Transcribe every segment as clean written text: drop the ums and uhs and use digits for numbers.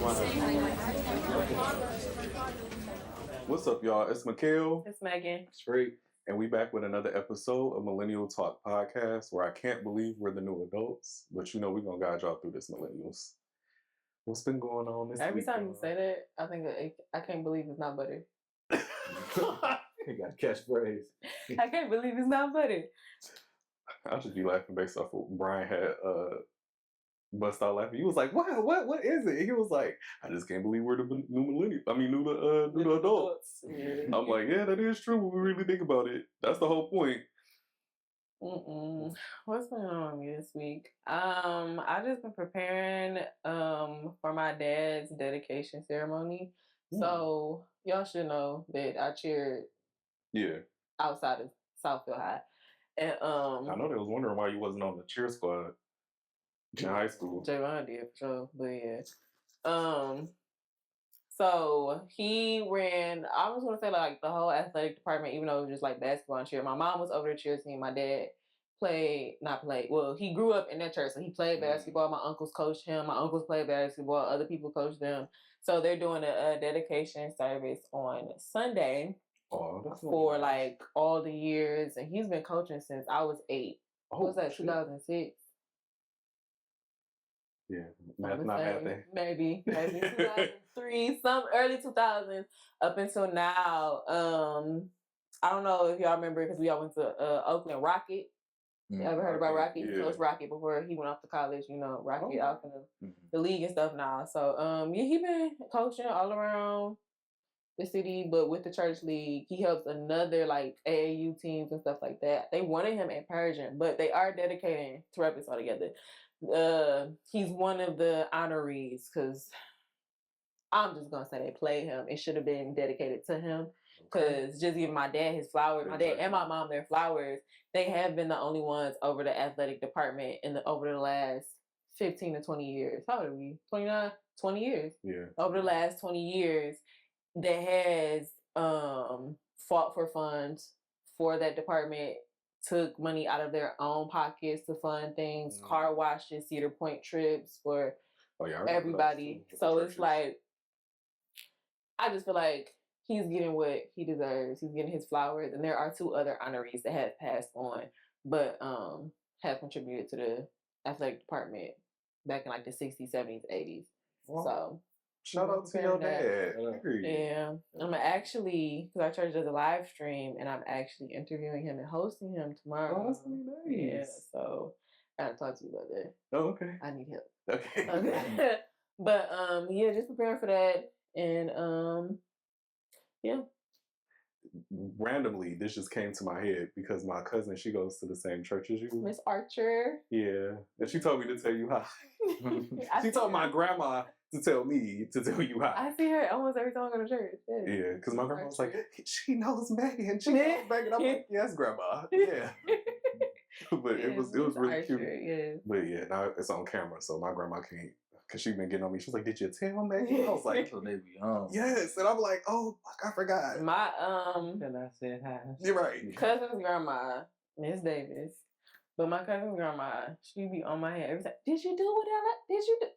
What's up, y'all? It's Mikhail. It's Maegan. It's Freq. And we back with another episode of Millennial Talk Podcast, where I can't believe we're the new adults, but you know we're going to guide y'all through this, millennials. What's been going on this Every week? time you say that, I think I can't believe it's not butter. You got a catchphrase. I can't believe it's not butter. I should be laughing based off what Brian had bust out laughing. He was like, "Wow, what is it?" He was like, "I just can't believe we're the new millennial. I mean, new adults." Yeah. I'm like, "Yeah, that is true when we really think about it. That's the whole point." What's going on with me this week? I just been preparing for my dad's dedication ceremony. So y'all should know that I cheered outside of Southfield High. And I know they was wondering why you wasn't on the cheer squad in high school. Javon did for sure, but yeah. So he ran, I was gonna say like the whole athletic department, even though it was just like basketball and cheer. My mom was over the cheer team. My dad he grew up in that church, so he played basketball. My uncles coached him. My uncles played basketball. Other people coached them. So they're doing a dedication service on Sunday for like all the years, and he's been coaching since I was 8. What was that, 2006? Yeah, math not happening. Maybe 2003, some early 2000s up until now. I don't know if y'all remember because we all went to Oakland Rocket. You ever heard about Rocket? He coached Rocket before he went off to college. You know, Rocket out in the league and stuff now. So he been coaching all around the city, but with the church league, he helps another like AAU teams and stuff like that. They wanted him in Persian, but they are dedicating to rep this all together. He's one of the honorees because I'm just gonna say they played him. It should have been dedicated to him because just giving my dad his flowers, my dad and my mom their flowers. They have been the only ones over the athletic department over the last 15 to 20 years. How old are we? 29? 20 years. Yeah. Over the last 20 years, that has fought for funds for that department. Took money out of their own pockets to fund things, car washes, Cedar Point trips for everybody. So it's like, I just feel like he's getting what he deserves. He's getting his flowers. And there are 2 other honorees that have passed on, but have contributed to the athletic department back in like the 60s, 70s, 80s. Wow. So shout out to your dad. Yeah. I'm actually, because our church does a live stream, and I'm actually interviewing him and hosting him tomorrow. Oh, that's really nice. Yeah, so I gotta talk to you about that. Oh, okay. I need help. Okay. But yeah, just preparing for that. And yeah. Randomly, this just came to my head because my cousin, she goes to the same church as you. Miss Archer. Yeah. And she told me to tell you hi. She told my grandma to tell me to tell you hi. I see her almost every time I go to church. Yeah, because my grandma was like, she knows Maegan. She knows Maegan. I'm like, yes, grandma. Yeah. But it was really cute. Yeah. But yeah, now it's on camera, so my grandma can't. Because she been getting on me. She was like, did you tell Maegan? I was like, So they be home. yes. And I'm like, oh, fuck, I forgot. My And I said hi. You're right. cousin's grandma, Miss Davis. But my cousin's grandma, she be on my head every time. Did you do whatever? Did you do?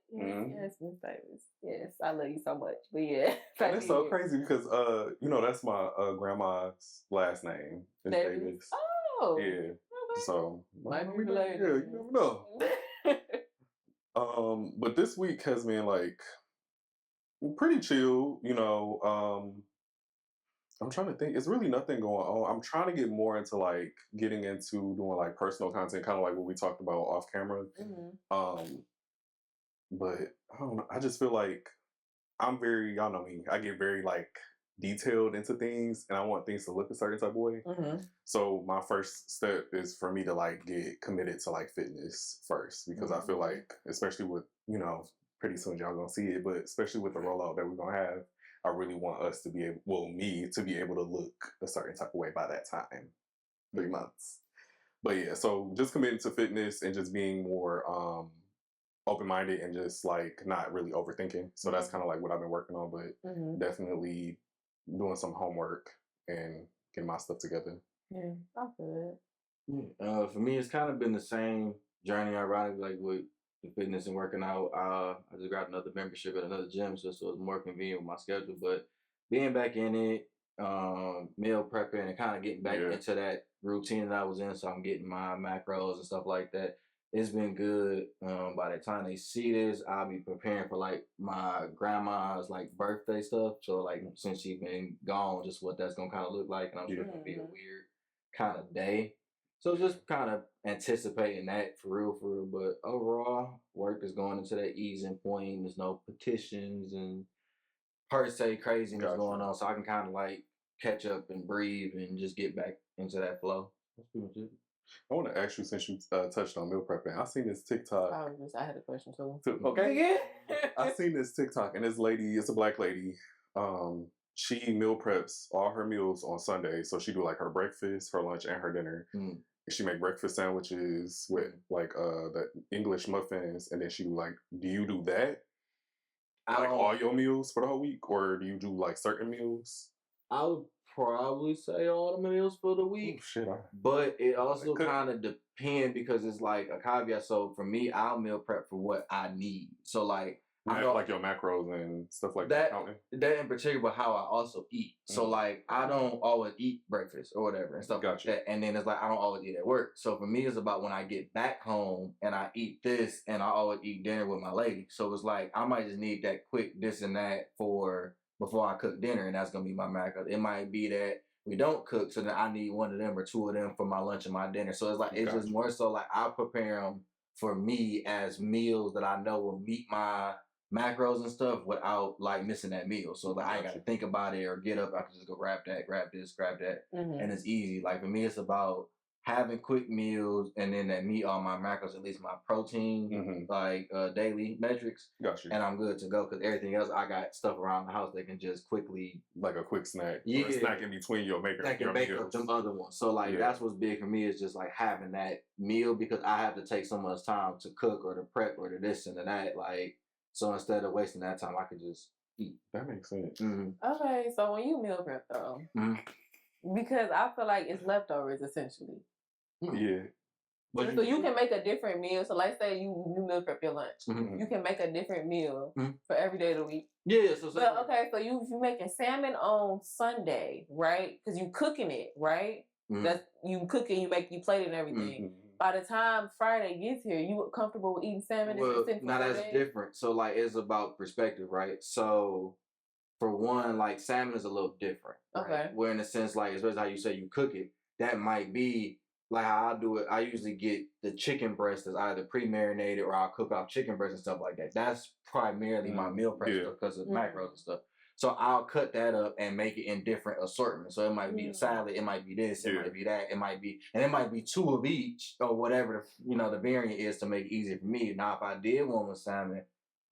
Yes, Miss Davis. Yes, I love you so much. But yeah. And it's so crazy because, that's my grandma's last name. Is Davis. Oh. Yeah. Okay. So, Might be you related. never know. But this week has been like pretty chill, I'm trying to think. It's really nothing going on. I'm trying to get more into like getting into doing like personal content, kind of like what we talked about off camera. But I don't know. I just feel like y'all know me. I get very like detailed into things, and I want things to look a certain type of way. So my first step is for me to like get committed to like fitness first, because I feel like, especially with pretty soon y'all gonna see it, but especially with the rollout that we're gonna have, I really want us to be me to be able to look a certain type of way by that time. 3 months. But yeah, so just committing to fitness and just being more open-minded and just like not really overthinking. So that's kind of like what I've been working on, but definitely doing some homework and getting my stuff together. Yeah, I feel it. For me, it's kind of been the same journey, ironically, like with the fitness and working out. I just grabbed another membership at another gym, so it was more convenient with my schedule. But being back in it, meal prepping and kind of getting back into that routine that I was in, so I'm getting my macros and stuff like that. It's been good. By the time they see this, I'll be preparing for like my grandma's like birthday stuff. So like since she's been gone, just what that's gonna kind of look like, and I'm sure it's gonna be a weird kind of day. So just kind of anticipating that for real. But overall, work is going into that easing point. There's no petitions and per se craziness going on, so I can kind of like catch up and breathe and just get back into that flow. That's pretty much it. I want to ask you, since you touched on meal prepping, I seen this TikTok. I had a question too. Okay. I seen this TikTok, and this lady, it's a black lady. She meal preps all her meals on Sunday. So she do like her breakfast, her lunch, and her dinner. She make breakfast sandwiches with like the English muffins, and then she do like, do you do that? Like all your meals for the whole week, or do you do like certain meals? I would probably say all the meals for the week. But it also kind of depends because it's like a caveat. So for me, I'll meal prep for what I need. So like I know like your macros and stuff like that. That in particular, but how I also eat. So like I don't always eat breakfast or whatever and stuff like that. And then it's like I don't always eat at work. So for me, it's about when I get back home and I eat this, and I always eat dinner with my lady. So it's like I might just need that quick this and that before I cook dinner, and that's gonna be my macros. It might be that we don't cook, so then I need one of them or two of them for my lunch and my dinner. So it's like it's just more so like I prepare them for me as meals that I know will meet my macros and stuff without like missing that meal. So like I ain't got to think about it or get up. I can just go grab that, grab this, grab that, and it's easy. Like for me, it's about having quick meals and then that meet all my macros, at least my protein, like daily metrics. And I'm good to go because everything else I got stuff around the house that can just quickly like a quick snack, or a snack in between your maker. That can make up them other ones. So like that's what's big for me is just like having that meal because I have to take so much time to cook or to prep or to this and to that. Like so instead of wasting that time, I could just eat. That makes sense. Okay, so when you meal prep though, because I feel like it's leftovers essentially. Yeah. But so you can make a different meal. So let's say you meal prep your lunch. You can make a different meal for every day of the week. Yeah. But okay, so you making salmon on Sunday, right? Because you cooking it, right? That's you cooking, you plate it and everything. By the time Friday gets here, you comfortable with eating salmon? Well, now that's different. So like it's about perspective, right? So for one, like salmon is a little different. Okay. Right? Where in a sense, like especially how you say you cook it, that might be like how I do it. I usually get the chicken breast that's either pre-marinated or I'll cook off chicken breast and stuff like that. That's primarily my meal prep stuff because of macros and stuff. So I'll cut that up and make it in different assortments. So it might be a salad, it might be this, it might be that, it might be two of each or whatever the variant is to make it easier for me. Now if I did one with salmon,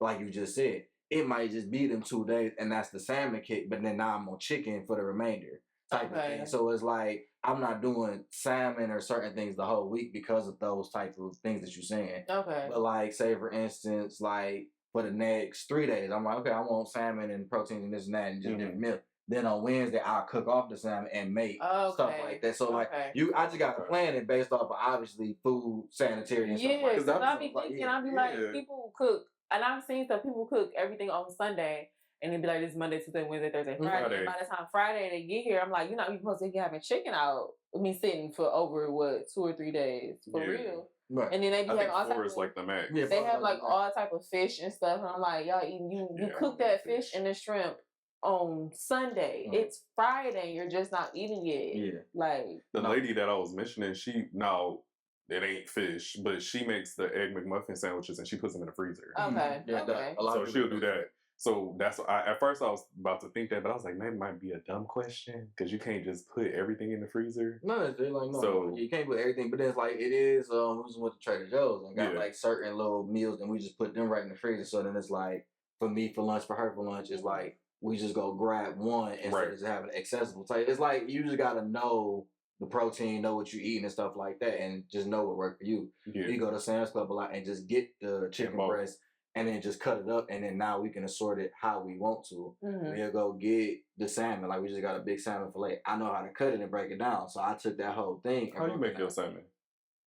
like you just said, it might just be them 2 days and that's the salmon kick, but then now I'm on chicken for the remainder type of thing. So it's like I'm not doing salmon or certain things the whole week because of those type of things that you're saying. Okay. But like say for instance, like for the next 3 days, I'm like, okay, I want salmon and protein and this and that and just different milk. Then on Wednesday, I'll cook off the salmon and make stuff like that. So like I just got to plan it based off of obviously food, sanitary and stuff like that. Yeah, because I'll be thinking, I'll be like, people cook, and I've seen some people cook everything on Sunday. And it'd be like this Monday, Tuesday, Wednesday, Thursday, Friday. And by the time Friday they get here, I'm like, you're not even supposed to be having chicken out. Me sitting for over 2 or 3 days for real. Right. And then they be having all types of like the max. They have like all type of fish and stuff. And I'm like, y'all eating you cook that fish and the shrimp on Sunday. It's Friday. You're just not eating it. Yeah. Like the lady that I was mentioning, it ain't fish, but she makes the egg McMuffin sandwiches and she puts them in the freezer. Okay. Okay. So she'll do that. So that's at first I was about to think that, but I was like, maybe it might be a dumb question because you can't just put everything in the freezer. No, so you can't put everything. But then it's like it is. We just went to Trader Joe's and got like certain little meals, and we just put them right in the freezer. So then it's like for me for lunch, for her for lunch, it's like we just go grab one instead of just having it accessible. So it's like you just gotta know the protein, know what you're eating and stuff like that, and just know what worked for you. You go to Sam's Club a lot and just get the chicken breast. And then just cut it up, and then now we can assort it how we want to. We'll go get the salmon, like we just got a big salmon fillet. I know how to cut it and break it down, so I took that whole thing. How you make your salmon?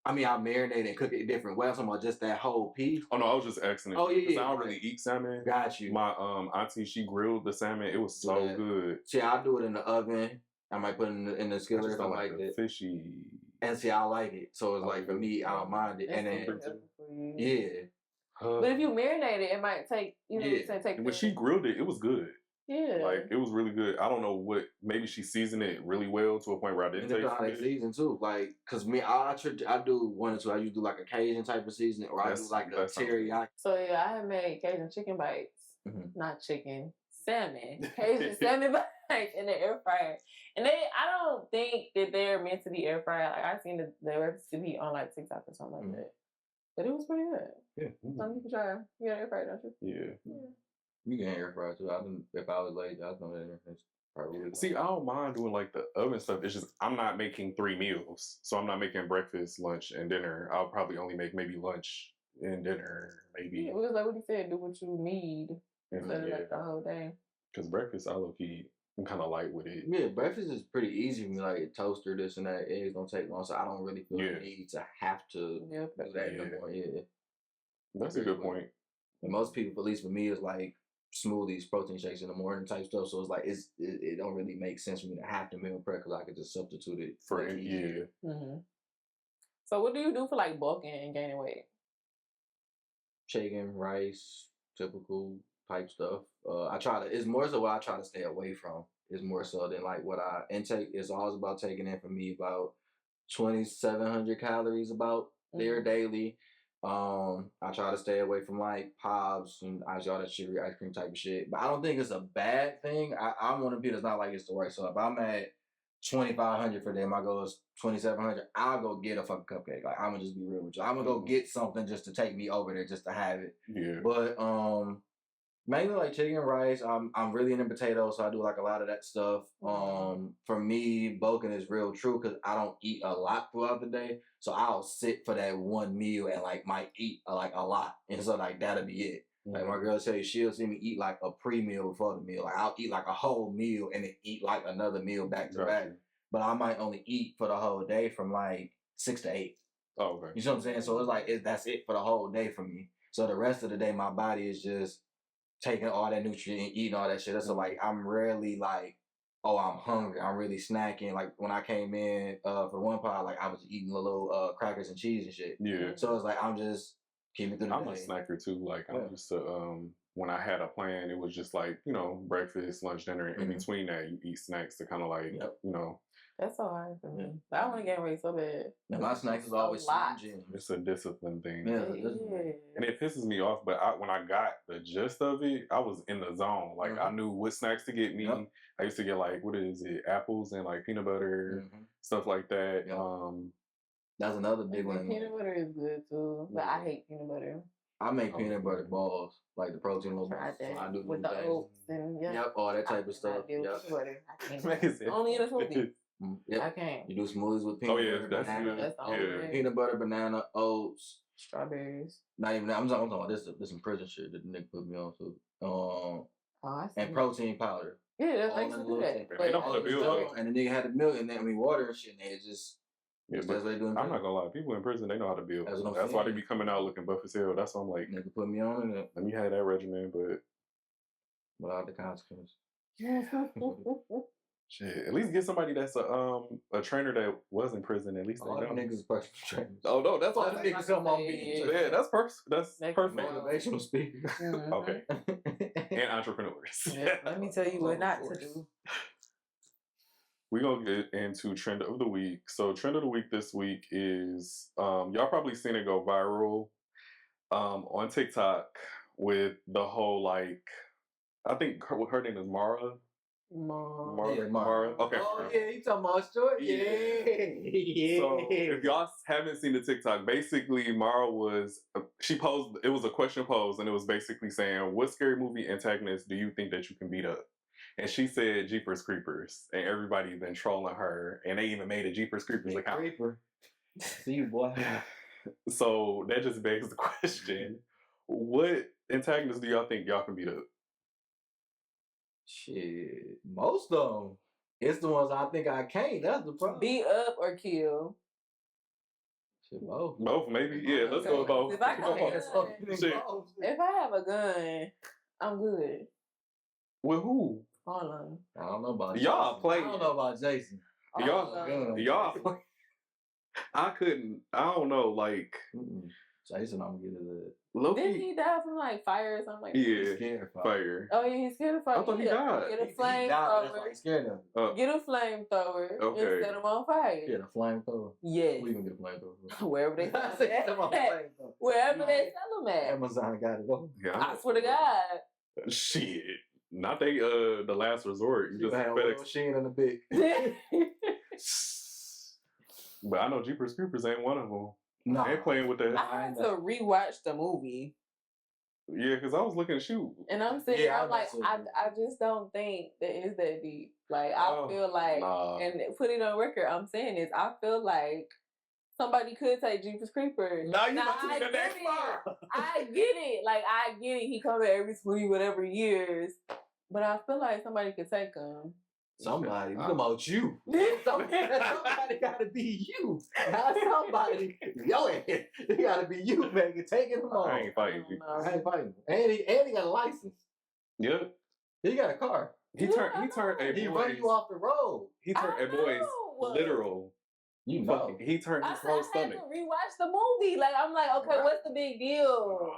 I mean, I marinate and cook it different ways. I'm talking about just that whole piece. Oh no, I was just asking. Oh yeah, because I don't really eat salmon. Got you. My auntie, she grilled the salmon. It was so good. See, I do it in the oven. I might put it in the skillet if I like it. Fishy. And see, I like it. So it's like for me, I don't mind it. And then yeah. But if you marinate it, it might take take. When she grilled it, it was good. Yeah. Like it was really good. I don't know what. Maybe she seasoned it really well to a point where I didn't taste it. Season too, like because me, I do one or two. I usually do like a Cajun type of seasoning, or I do like a teriyaki. So yeah, I have made Cajun chicken bites, not chicken, salmon, Cajun salmon bites in the air fryer, and I don't think that they're meant to be air fried. Like I've seen the recipe on like TikTok or something like that, but it was pretty good. Yeah, so you can try. You got air fryer, don't you? Yeah. You can air fry too. If I was lazy, I was gonna probably. See, I don't mind doing like the oven stuff. It's just I'm not making 3 meals, so I'm not making breakfast, lunch, and dinner. I'll probably only make maybe lunch and dinner, maybe. Yeah, it was like what you said. Do what you need instead of like the whole day. Because breakfast, I low key, I'm kind of light with it. Yeah, breakfast is pretty easy for me. Like toaster, this and that. Eggs don't take long, so I don't really feel the need to have to do that no more. Yeah, that's a good point. And most people, at least for me, is like smoothies, protein shakes in the morning type stuff. So it's like it don't really make sense for me to have to meal prep because I could just substitute it for it. So what do you do for like bulking and gaining weight? Chicken, rice, typical type stuff. It's more so what I try to stay away from. It's more so than like what I intake. It's always about taking in for me about 2,700 calories about there daily. I try to stay away from like pops and all that sugary ice cream type of shit. But I don't think it's a bad thing. I'm one of the people that's not like it's the worst. So if I'm at 2,500 for them, my goal is 2,700. I'll go get a fucking cupcake. Like I'm gonna just be real with you. I'm gonna go get something just to take me over there, just to have it. Yeah. But mainly like chicken and rice. I'm really into potatoes, so I do like a lot of that stuff. For me, bulking is real true because I don't eat a lot throughout the day. So I'll sit for that one meal and like might eat like a lot. And so like that'll be it. Like my girl tell you, she'll see me eat like a pre-meal before the meal. Like I'll eat like a whole meal and then eat like another meal back to back. But I might only eat for the whole day from like 6 to 8. Oh, okay. You know what I'm saying? So it's like that's it for the whole day for me. So the rest of the day, my body is just taking all that nutrient and eating all that shit. So like I'm rarely like, oh, I'm hungry. I'm really snacking. Like when I came in for one pot, like I was eating little crackers and cheese and shit. Yeah. So it's like I'm just keeping through the day. I'm a snacker too. Like I used to when I had a plan, it was just like, breakfast, lunch, dinner, and in between that you eat snacks to kind of like, That's so hard for me. I want to get weight so bad. And my snacks is always slim. It's a discipline thing. Yeah. And it pisses me off, but when I got the gist of it, I was in the zone. Like I knew what snacks to get me. I used to get like, what is it? Apples and like peanut butter, stuff like that. That's another big one. Peanut butter is good too, but I hate peanut butter. I make peanut butter balls, like the protein balls. I do with the oats and all that type of stuff. Peanut butter. I can't. Only in a smoothie. I can't. You do smoothies with peanut butter, banana. That's the only peanut butter, banana, oats, strawberries. Not even that. I'm talking about this some prison shit that the nigga put me on to. And protein powder. Yeah, that's like to do that. And the nigga had the milk and then water and shit, and it just. Yeah, but I'm not gonna lie. People in prison, they know how to build. That's why they be coming out looking buff as hell. That's why I'm like, nigga put me on it. Let me have that regimen, but without the consequences. Shit, at least get somebody that's a trainer that was in prison. At least all they know. Niggas personal trainers. Oh no, that's all the niggas come on me. Yeah, that's perfect. Motivational speakers. Okay, and entrepreneurs. Yeah, let me tell you what not to do. We're going to get into trend of the week. So trend of the week this week is, y'all probably seen it go viral on TikTok with the whole, like, I think her name is Mara. Mara. Okay. Oh, yeah, you talking about short? Yeah. So if y'all haven't seen the TikTok, basically Mara she posed, it was a question posed, and it was basically saying, what scary movie antagonist do you think that you can beat up? And she said Jeepers Creepers, and everybody's been trolling her, and they even made a Jeepers Creepers account. Creeper. See you, boy. So that just begs the question: what antagonists do y'all think y'all can beat up? Shit, most of them. It's the ones I think I can't. That's the problem. Beat up or kill. Both maybe. Yeah, let's go with both. If I have a gun, I'm good. With who? All of them. I don't know about y'all Jason. play. I don't know about Jason. Y'all play. I don't know, like. Jason, I'm gonna get it. Didn't he die from like fire or something like that? Yeah, he's scared of fire. Oh yeah, he's scared of fire. I thought he died. Get a flamethrower. Get a flamethrower and set him on fire. Get a flamethrower. Yes. We can get a flamethrower. Wherever they sell them at. Wherever they sell them at. Amazon got it. Yeah, I swear to God. Shit. Not the last resort. You just have a machine in the big. But I know Jeepers Creepers ain't one of them. No, I ain't playing with that. I had to rewatch the movie. Yeah, because I was looking to shoot. And I'm sitting here, I'm like, I just don't think that it's that deep. Like, I feel like, and put it on record, I'm saying this, I feel like somebody could take Jeepers Creepers. No, you about to be the next part. I get it. Like, I get it. He comes every 20 whatever years. But I feel like somebody could take him. Somebody, talking about you. Somebody gotta be you. Not somebody. Yo, it gotta be you, Maegan. Take him on. I ain't fighting you. I ain't fighting. And he got a license. Yep. He got a car. He turned a he run you off the road. He turned a boy's literal. You know. Fucking, he turned his whole stomach. I had to rewatch the movie. Like, I'm like, okay, what's the big deal?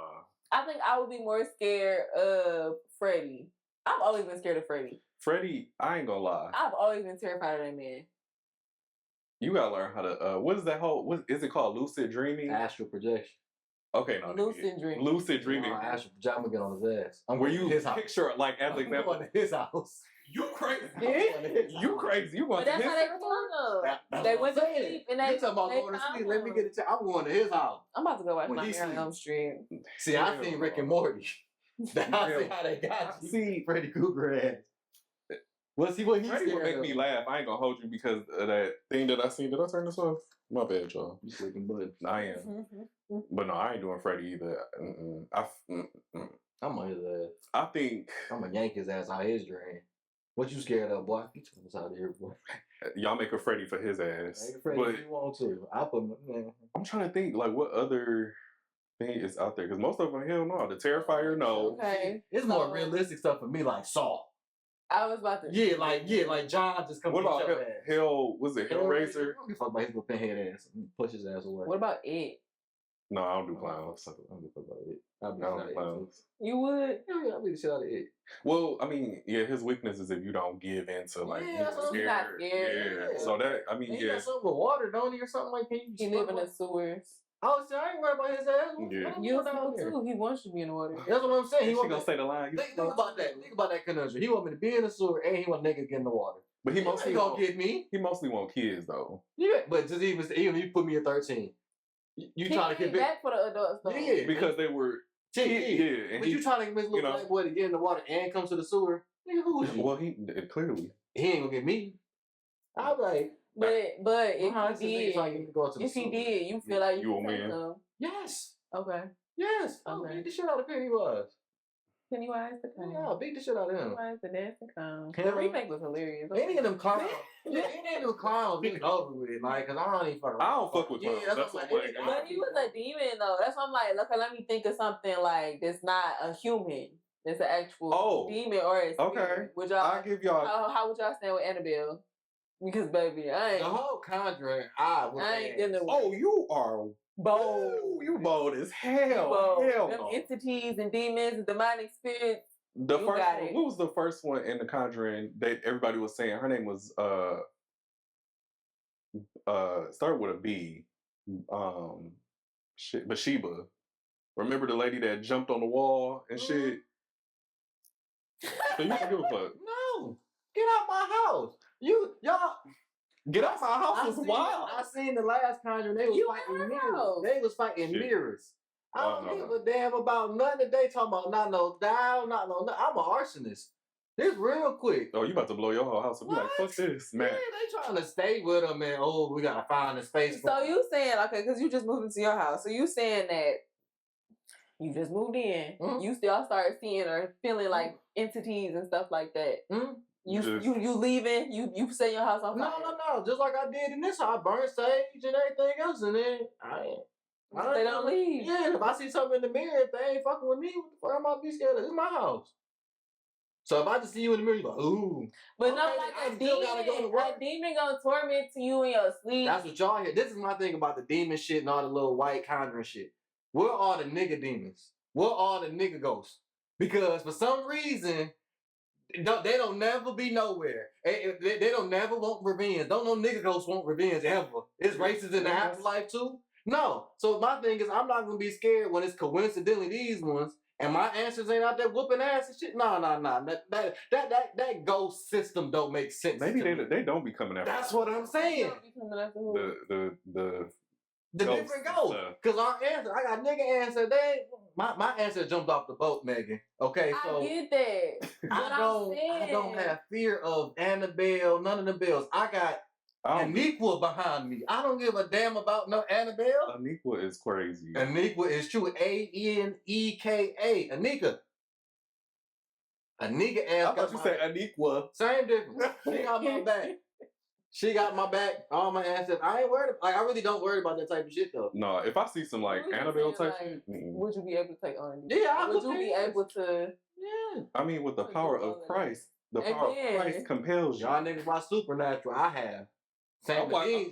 I think I would be more scared of Freddie. I've always been scared of Freddie. Freddie, I ain't gonna lie. I've always been terrified of that man. You gotta learn how to. What is that whole? What is it called? Lucid dreaming. Astral projection. Okay, no. Lucid dreaming. Lucid dreaming. Astral projection. I'm gonna get on his ass. Where you picture like as an example. Going to his house. You crazy. You crazy. You going to his house. But that's how they were doing. They went to sleep and they. You talking about going to sleep? Let me get it. I'm going to his house. I'm about to go watch my Nightmare on Elm Street. See, I seen Rick and Morty. That's how they got you. See, Freddy Krueger ass. What he Freddie would make me laugh. I ain't gonna hold you because of that thing that I seen. Did I turn this off? My bad, y'all. You clicking buttons. I am. But no, I ain't doing Freddie either. I'm on his ass. I think I'm gonna yank his ass out his drain. What you scared of, boy? Get your ass out of here, boy. Y'all make a Freddie for his ass. Make a Freddie if you want to. I put man. I'm trying to think like what other thing is out there because most of them hell no. The Terrifier, no. Okay, it's more realistic stuff for me, like Saw. I was about to. Yeah, like John just comes. What about Hell? Was it Hellraiser? I don't give a fuck about his little pinhead ass. Push his ass away. What about it? No, I don't do clowns. I don't give a fuck about it. I don't do clowns. You would? Yeah, I'll beat the shit out of it. Well, I mean, yeah, his weakness is if you don't give in to like he's not scared. Yeah. So that he got something with water, don't he, or something like that? He live in the sewers. I ain't worried about his ass. Yeah. You know too. He wants you to be in the water. That's what I'm saying. He gonna say the line. Think about that. Think about that conundrum. He want me to be in the sewer and he want niggas get in the water. But he mostly gonna get me. He mostly want kids though. Yeah, but just even if you put me at 13, you trying to get back for the adults though. Yeah, because they were. Yeah, but you trying to convince little black boy to get in the water and come to the sewer? Nigga, who is you? Well, he clearly he ain't gonna get me. I'm like, but if he did, you feel like you will win. Yes. Okay. Yes. Oh, beat the shit out of Pennywise. Pennywise the clown. Yeah, beat the shit out of him. Pennywise the dancing clown. The remake was hilarious. Any of them clowns. Any of them clowns get over with. Like, cause I don't even fuck. I don't fuck with clowns. Yeah, that's what I'm like. But he was a demon though. That's why I'm like, look, let me think of something like that's not a human. It's an actual demon or a spirit. Okay. Would y'all? I'll give y'all. How would y'all stand with Annabelle? Because baby, I ain't. The whole Conjuring, I ain't dealing with. Oh, you are bold. You bold as hell. Hell them no. Entities and demons and demonic spirits. The first one. What was the first one in the Conjuring that everybody was saying? Her name was started with a B. Bathsheba. Remember the lady that jumped on the wall and shit? So you don't give a fuck. No. Get out my house. Y'all get out my house is wild. I seen the last Conjuring. They was fighting mirrors. They was fighting mirrors. I don't give a damn about nothing that they talking about. Not no down, not no. I'm an arsonist. This real quick. Oh, you about to blow your whole house up. You like, fuck this, man. Yeah, they trying to stay with them and we gotta find a space. So you saying, okay, because you just moved into your house. So you saying that you just moved in. Mm-hmm. You still start seeing or feeling like entities and stuff like that. Mm-hmm. You leaving? You set your house on fire? No. Just like I did in this house, I burned sage and everything else, and then they don't leave. Yeah, if I see something in the mirror, if they ain't fucking with me, what the fuck am I be scared of? This is my house. So if I just see you in the mirror, you're like, ooh. But okay, no, like a demon gonna torment you in your sleep. That's what y'all hear. This is my thing about the demon shit and all the little white conjuring shit. Where are the nigga demons? Where are the nigga ghosts? Because for some reason, they don't never be nowhere. They don't never want revenge. Don't no nigga ghosts want revenge ever. It's racist in the afterlife too. No. So my thing is, I'm not gonna be scared when it's coincidentally these ones and my answers ain't out there whooping ass and shit. Nah. That ghost system don't make sense. Maybe they don't be coming after. That's what I'm saying. The different ghosts. Because our answer, I got nigga answer. My answer jumped off the boat, Maegan. Okay, so I get that. I don't have fear of Annabelle, none of the bells. I got Aniqua behind me. I don't give a damn about no Annabelle. Aniqua is crazy. Aniqua is true. Aneka. Anika. Anika ass. I thought you said Aniqua. Same difference. She got my back. She got my back. All my answers. I ain't worried. I really don't worry about that type of shit though. No, if I see some like Annabelle type shit, would you be able to take on? Yeah, would you be able to? Yeah. I mean, with the power of Christ, the power of Christ compels you. Y'all niggas watch Supernatural. I have. Sam Dean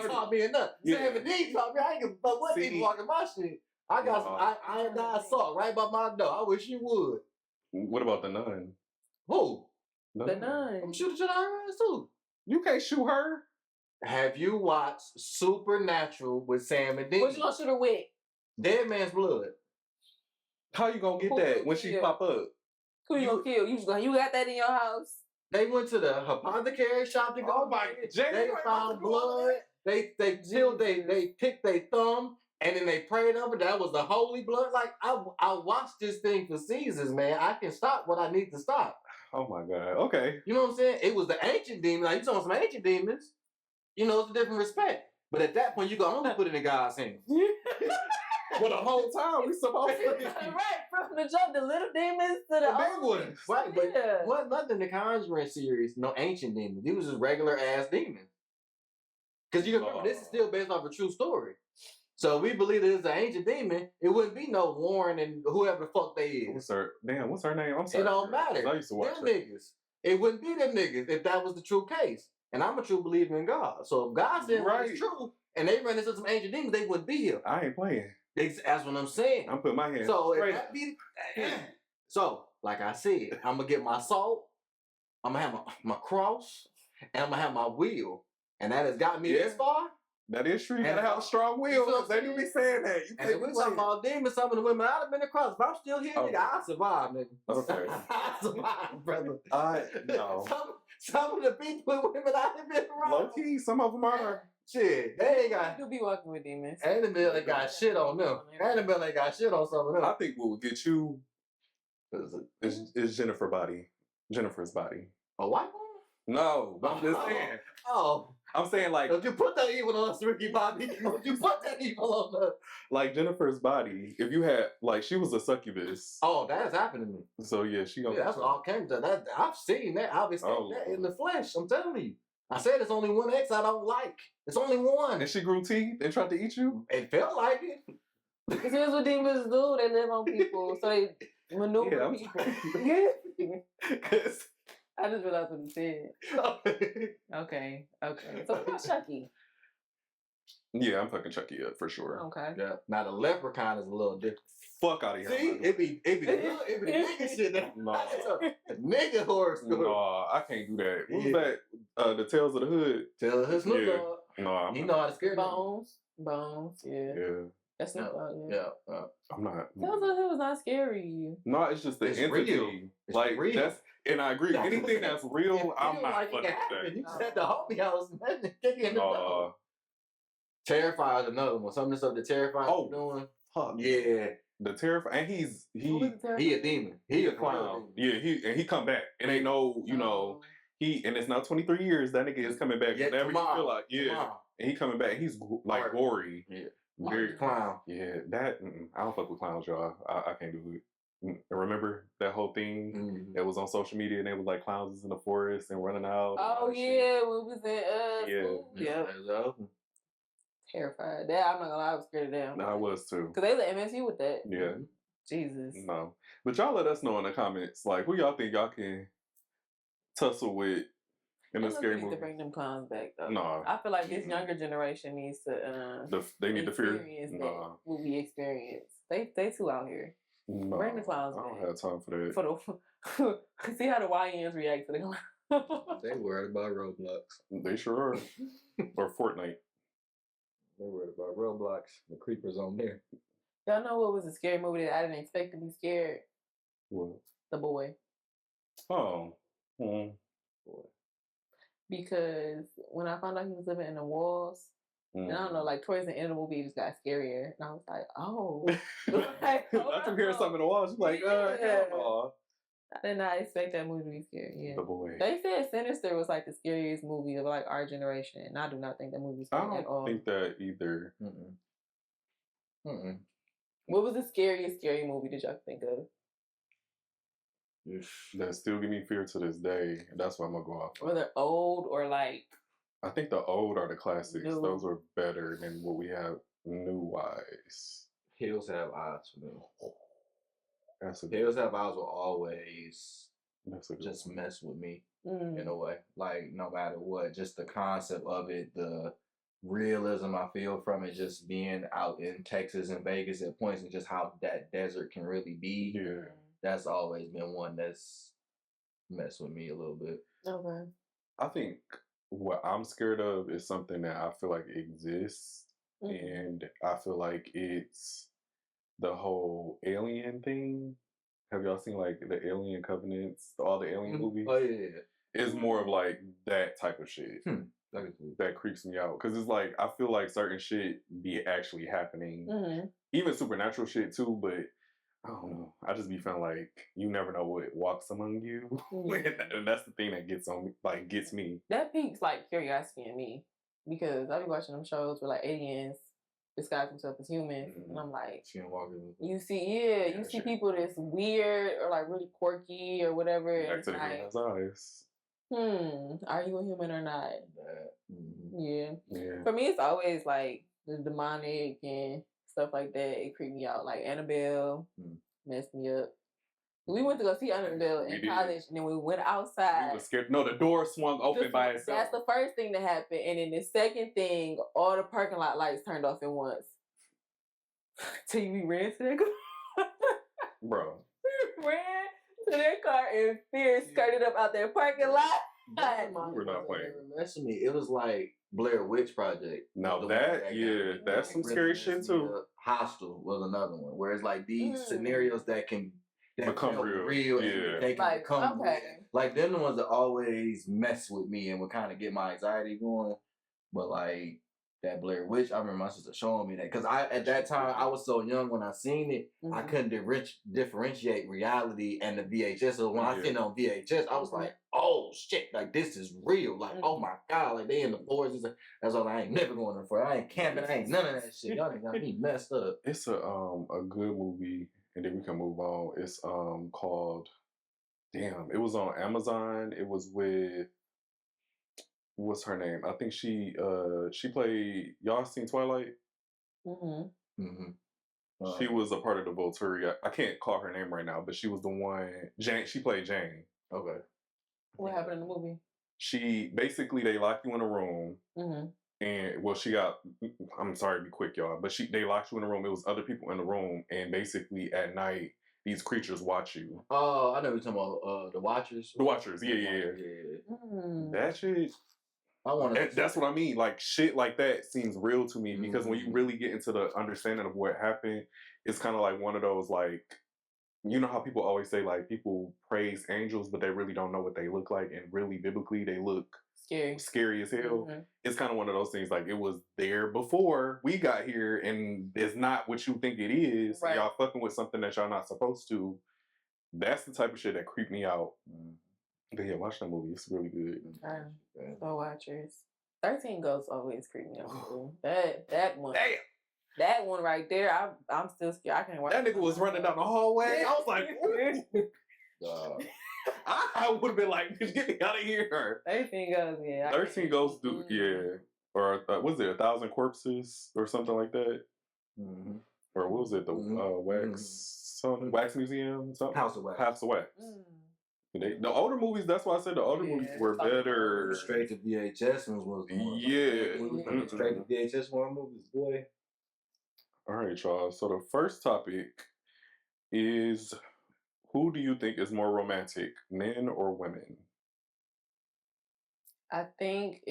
taught me enough. Sam Dean taught me. I ain't give a fuck what people walking my shit. I got some. I ain't got salt right by my door. I wish you would. What about the nun? Who? The nun. I'm shooting shit out her ass too. You can't shoot her. Have you watched Supernatural with Sam and Dean? What you gonna shoot her with? Dead man's blood. How you gonna get that when she pop up? Who you gonna kill? You got that in your house? They went to the apothecary shop to go. Oh my! They found blood. They picked their thumb and then they prayed over. That was the holy blood. Like I watched this thing for seasons, man. I can stop what I need to stop. Oh my God. Okay. You know what I'm saying? It was the ancient demons. Like you talking some ancient demons. You know, it's a different respect. But at that point, you can only put it in God's hands. Well, the whole time we supposed to right from the jump, the little demons to the big ones. Right, but what nothing the Conjuring series, no ancient demons. These was just regular ass demons. Because you can remember, this is still based off a true story. So if we believe that it's an ancient demon, it wouldn't be no Warren and whoever the fuck they is. What's her name? I'm sorry. It don't matter. I used to watch them niggas. It wouldn't be them niggas if that was the true case. And I'm a true believer in God. So if God said it's true and they ran into some ancient demons, they wouldn't be here. I ain't playing. That's what I'm saying. I'm putting my hand. So if that be, so like I said, I'm gonna get my salt. I'm gonna have my cross, and I'm gonna have my will, and that has got me this far. That is true. You gotta have a strong will. Because they do be saying that. You and if we're talking about demons, some of the women I'd have been across. If I'm still here, nigga, I'll survive, nigga. Okay. I'll survive, brother. No. Some of the people and women I'd have been around. Low key, some of them are. Shit, they ain't got. You be walking with demons. Annabelle ain't got shit on them. Annabelle ain't got shit on some of them. I think what would get you is Jennifer's body. A white woman? No, I'm just saying. Oh. I'm saying like. Don't you put that evil on us, Ricky Bobby? Don't you put that evil on us? Like Jennifer's body, if you had, like, she was a succubus. Oh, that has happened to me. So yeah, she gonna. Yeah, that's all came to that. I've seen that. I've experienced that in the flesh. I'm telling you. I said it's only one ex I don't like. It's only one. And she grew teeth and tried to eat you? It felt like it. Because here's what demons do. They live on people. So they maneuver people. I just realized what you said. Okay. So what about Chucky? Yeah, I'm fucking Chucky up for sure. Okay. Yeah. Now the leprechaun is a little different. Fuck out of here. See, it be the nigga shit. A nigga horror story. No, I can't do that. What was that? The Tales of the Hood. Tales of the Snoop Dogg. No, you know how to scare Bones. Yeah. That's Snoop Dogg. Yeah. I'm not. Tales of the Hood was not scary. No, it's just the entity. Like real. That's. And I agree. Anything that's real, I'm not fucking with that. You said the homie house, man. Kick in the door. Terrifier is another one. Some of the stuff the Terrifier doing. Fuck. Yeah. The Terrifier, and he a demon. He a clown. Yeah, he come back. It ain't no, and it's now 23 years. That nigga is coming back. Yeah, whenever tomorrow. you feel like, and he coming back. He's like gory. Yeah. Very clown. Yeah, that I don't fuck with clowns, y'all. I can't do it. Remember that whole thing that was on social media, and they was like clowns in the forest and running out. Oh yeah, we was in school. Yeah. Terrified. That I'm not gonna lie, I was scared of them. No, I was too. Cause they let MSU with that. Yeah. Jesus. No, but y'all let us know in the comments, like, who y'all think y'all can tussle with in a scary movie. To bring them clowns back though. No, I feel like this younger generation needs to. They need to fear. That movie experience. They too out here. No, bring the clowns. I don't have time for that. See how the YNs react to the clowns. They worried about Roblox. They sure are. Or Fortnite. They worried about Roblox. The creepers on there. Y'all know what was a scary movie that I didn't expect to be scared? What? The Boy. Oh. Boy. Because when I found out he was living in the walls, and I don't know, like towards the end of the movie, it just got scarier. And I was like, oh. After hearing something in the walls, you're like, oh. I did not expect that movie to be scary. Yeah. The Boy. They said Sinister was like the scariest movie of like our generation, and I do not think that movie was scary at all. I don't think that either. What was the scariest scary movie that y'all think of? That still give me fear to this day, and that's why I'm gonna go off. Whether old or like. I think the old are the classics. New. Those are better than what we have new wise. Hills Have Eyes for me. Hills Have Eyes will always just one. mess with me in a way. Like no matter what, just the concept of it, the realism I feel from it, just being out in Texas and Vegas at points, and just how that desert can really be. Yeah, that's always been one that's messed with me a little bit. Okay. I think what I'm scared of is something that I feel like exists, and I feel like it's the whole alien thing. Have y'all seen like the Alien Covenants, all the alien movies? Oh yeah. It's more of like that type of shit. That creeps me out because it's like I feel like certain shit be actually happening, even supernatural shit too. But I don't know. I just be feeling like you never know what walks among you, and that's the thing that gets on me. Like gets me. That piques like curiosity in me because I be watching them shows where like aliens disguise themselves as humans, and I'm like, you see, you see people that's weird or like really quirky or whatever. Back to the human's eyes. Are you a human or not? Yeah. For me, it's always like the demonic and stuff like that. It creeped me out. Like Annabelle messed me up. We went to go see Annabelle in college, and then we went outside. We were scared. No, the door swung open by itself. That's the first thing that happened, and then the second thing, all the parking lot lights turned off at once. Till we ran to their car. Bro. Ran to their car in fear, skirted up out their parking lot. We're not playing. Messing me. It was like Blair Witch Project. No, that's some scary shit too. Hostel was another one, where it's like these scenarios that can become real. And they can become real. Like them the ones that always mess with me and would kind of get my anxiety going. But like that Blair Witch, I remember my sister showing me that because at that time I was so young when I seen it, I couldn't differentiate reality and the VHS. So when I seen it on VHS, I was like, oh shit, like this is real. Like oh my god, like they in the forest. That's all. I ain't never going there for. I ain't camping. I ain't none of that shit. Y'all ain't got me messed up. It's a good movie, and then we can move on. It's called. Damn, it was on Amazon. It was with. What's her name? I think she played. Y'all seen Twilight? She was a part of the Volturi. I can't call her name right now, but she was the one. Jane. She played Jane. Okay. What happened in the movie? She basically they lock you in a room, and well, she got. I'm sorry to be quick, y'all, but they locked you in a room. It was other people in the room, and basically at night these creatures watch you. Oh, I know you're talking about the Watchers. The Watchers, yeah. That shit. That's what I mean. Like shit like that seems real to me because when you really get into the understanding of what happened, it's kind of like one of those like, you know how people always say like people praise angels, but they really don't know what they look like, and really biblically they look scary as hell. It's kind of one of those things like it was there before we got here, and it's not what you think it is. Right. Y'all fucking with something that y'all not supposed to. That's the type of shit that creeped me out. But yeah, watch that movie. It's really good. So Watchers. 13 Ghosts always creep me out. That one. Damn. That one right there, I'm still scared. I can't watch that nigga was running down the hallway. I was like, I would have been like, get me out of here. 13 Ghosts, yeah. 13 Ghosts, yeah. Or was it 1,000 Corpses or something like that? Mm-hmm. Or what was it? The Wax Museum? Something? House of Wax. House of Wax. The older movies, that's why I said the older movies were better. Straight to VHS ones was the one. Yeah. Straight to VHS one movies, boy. All right, y'all. So the first topic is, who do you think is more romantic, men or women? I think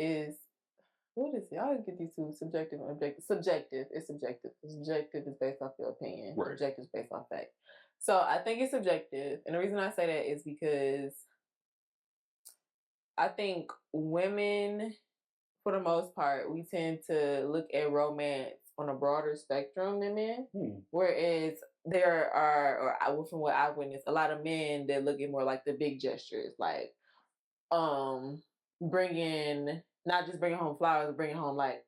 what is it? I always get these two, subjective and objective. Subjective is subjective. Subjective is based off your opinion. Right. Objective is based off fact. So I think it's subjective. And the reason I say that is because I think women, for the most part, we tend to look at romance on a broader spectrum than men. Whereas there are, or from what I've witnessed, a lot of men that look at more like the big gestures, like not just bringing home flowers, but bringing home like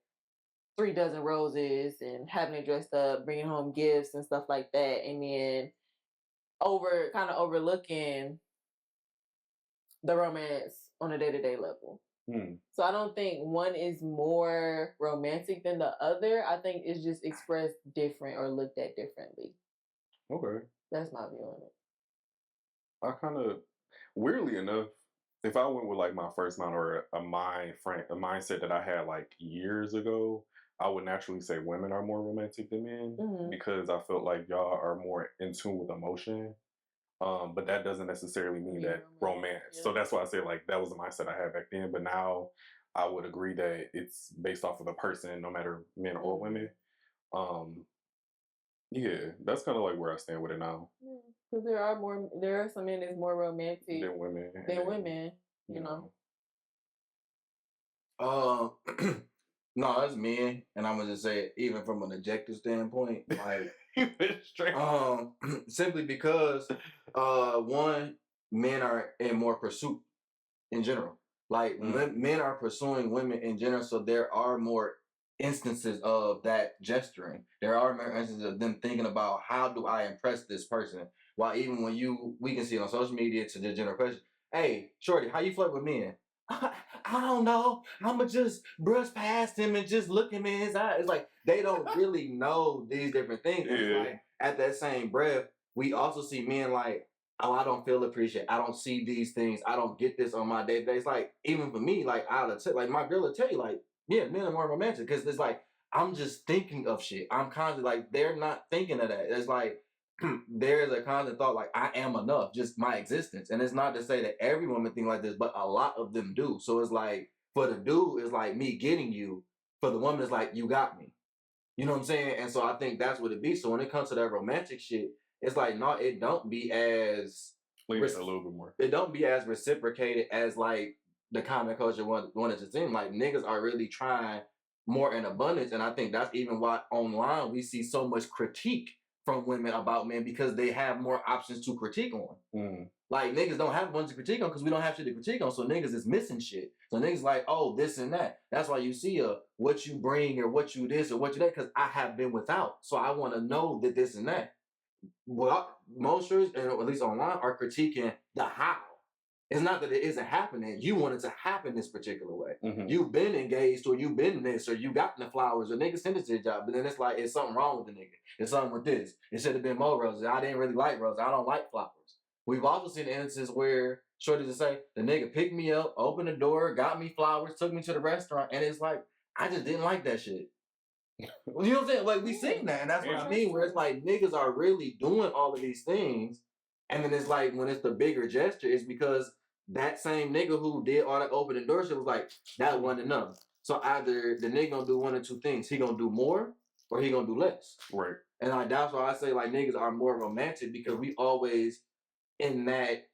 3 dozen roses and having it dressed up, bringing home gifts and stuff like that. And then overlooking the romance on a day-to-day level. So I don't think one is more romantic than the other. I think it's just expressed different or looked at differently. Okay. That's my view on it. I kind of, weirdly enough, if I went with like my first mind or a mindset that I had like years ago, I would naturally say women are more romantic than men because I felt like y'all are more in tune with emotion. But that doesn't necessarily mean that romance. Yeah. So that's why I say like that was the mindset I had back then. But now I would agree that it's based off of the person, no matter men or women. Yeah, that's kind of like where I stand with it now. Because there are some men that's more romantic than women. You know. No, that's men, and I'm gonna just say, even from an objective standpoint, like simply because one, men are in more pursuit in general. Like men are pursuing women in general, so there are more instances of that gesturing. There are more instances of them thinking about how do I impress this person. While even when we can see it on social media to the general question, hey, shorty, how you flirt with men? I don't know. I'ma just brush past him and just look him in his eyes. It's like they don't really know these different things. Yeah. It's like at that same breath, we also see men like, oh, I don't feel appreciated. I don't see these things. I don't get this on my day to day. It's like even for me, like like my girl will tell you, like, yeah, men are more romantic because it's like I'm just thinking of shit. I'm constantly like they're not thinking of that. It's like there's a constant thought like I am enough, just my existence. And it's not to say that every woman think like this, but a lot of them do. So it's like for the dude, it's like me getting you. For the woman, it's like you got me. You know what I'm saying? And so I think that's what it be. So when it comes to that romantic shit, it's like no, it don't be as a little bit more. It don't be as reciprocated as like the common culture wanted to seem. Like niggas are really trying more in abundance, and I think that's even why online we see so much critique from women about men because they have more options to critique on. Like niggas don't have a bunch to critique on because we don't have shit to critique on. So niggas is missing shit. So niggas like, oh, this and that. That's why you see what you bring or what you this or what you that because I have been without. So I want to know that this and that. Well, most and at least online are critiquing the how. It's not that it isn't happening. You want it to happen this particular way. You've been engaged or you've been this or you got the flowers or nigga sent it to your job. But then it's like, it's something wrong with the nigga. It's something with this. It should have been more roses. I didn't really like roses. I don't like flowers. We've also seen instances where shorty to say, the nigga picked me up, opened the door, got me flowers, took me to the restaurant. And it's like, I just didn't like that shit. You know what I'm saying? Like we seen that. And that's what I mean. Where it's like niggas are really doing all of these things. And then it's like, when it's the bigger gesture, it's because that same nigga who did all that open the door shit was like, that wasn't enough. So either the nigga gonna do one or two things. He gonna do more or he gonna do less. Right. And like that's why I say like niggas are more romantic because we always in that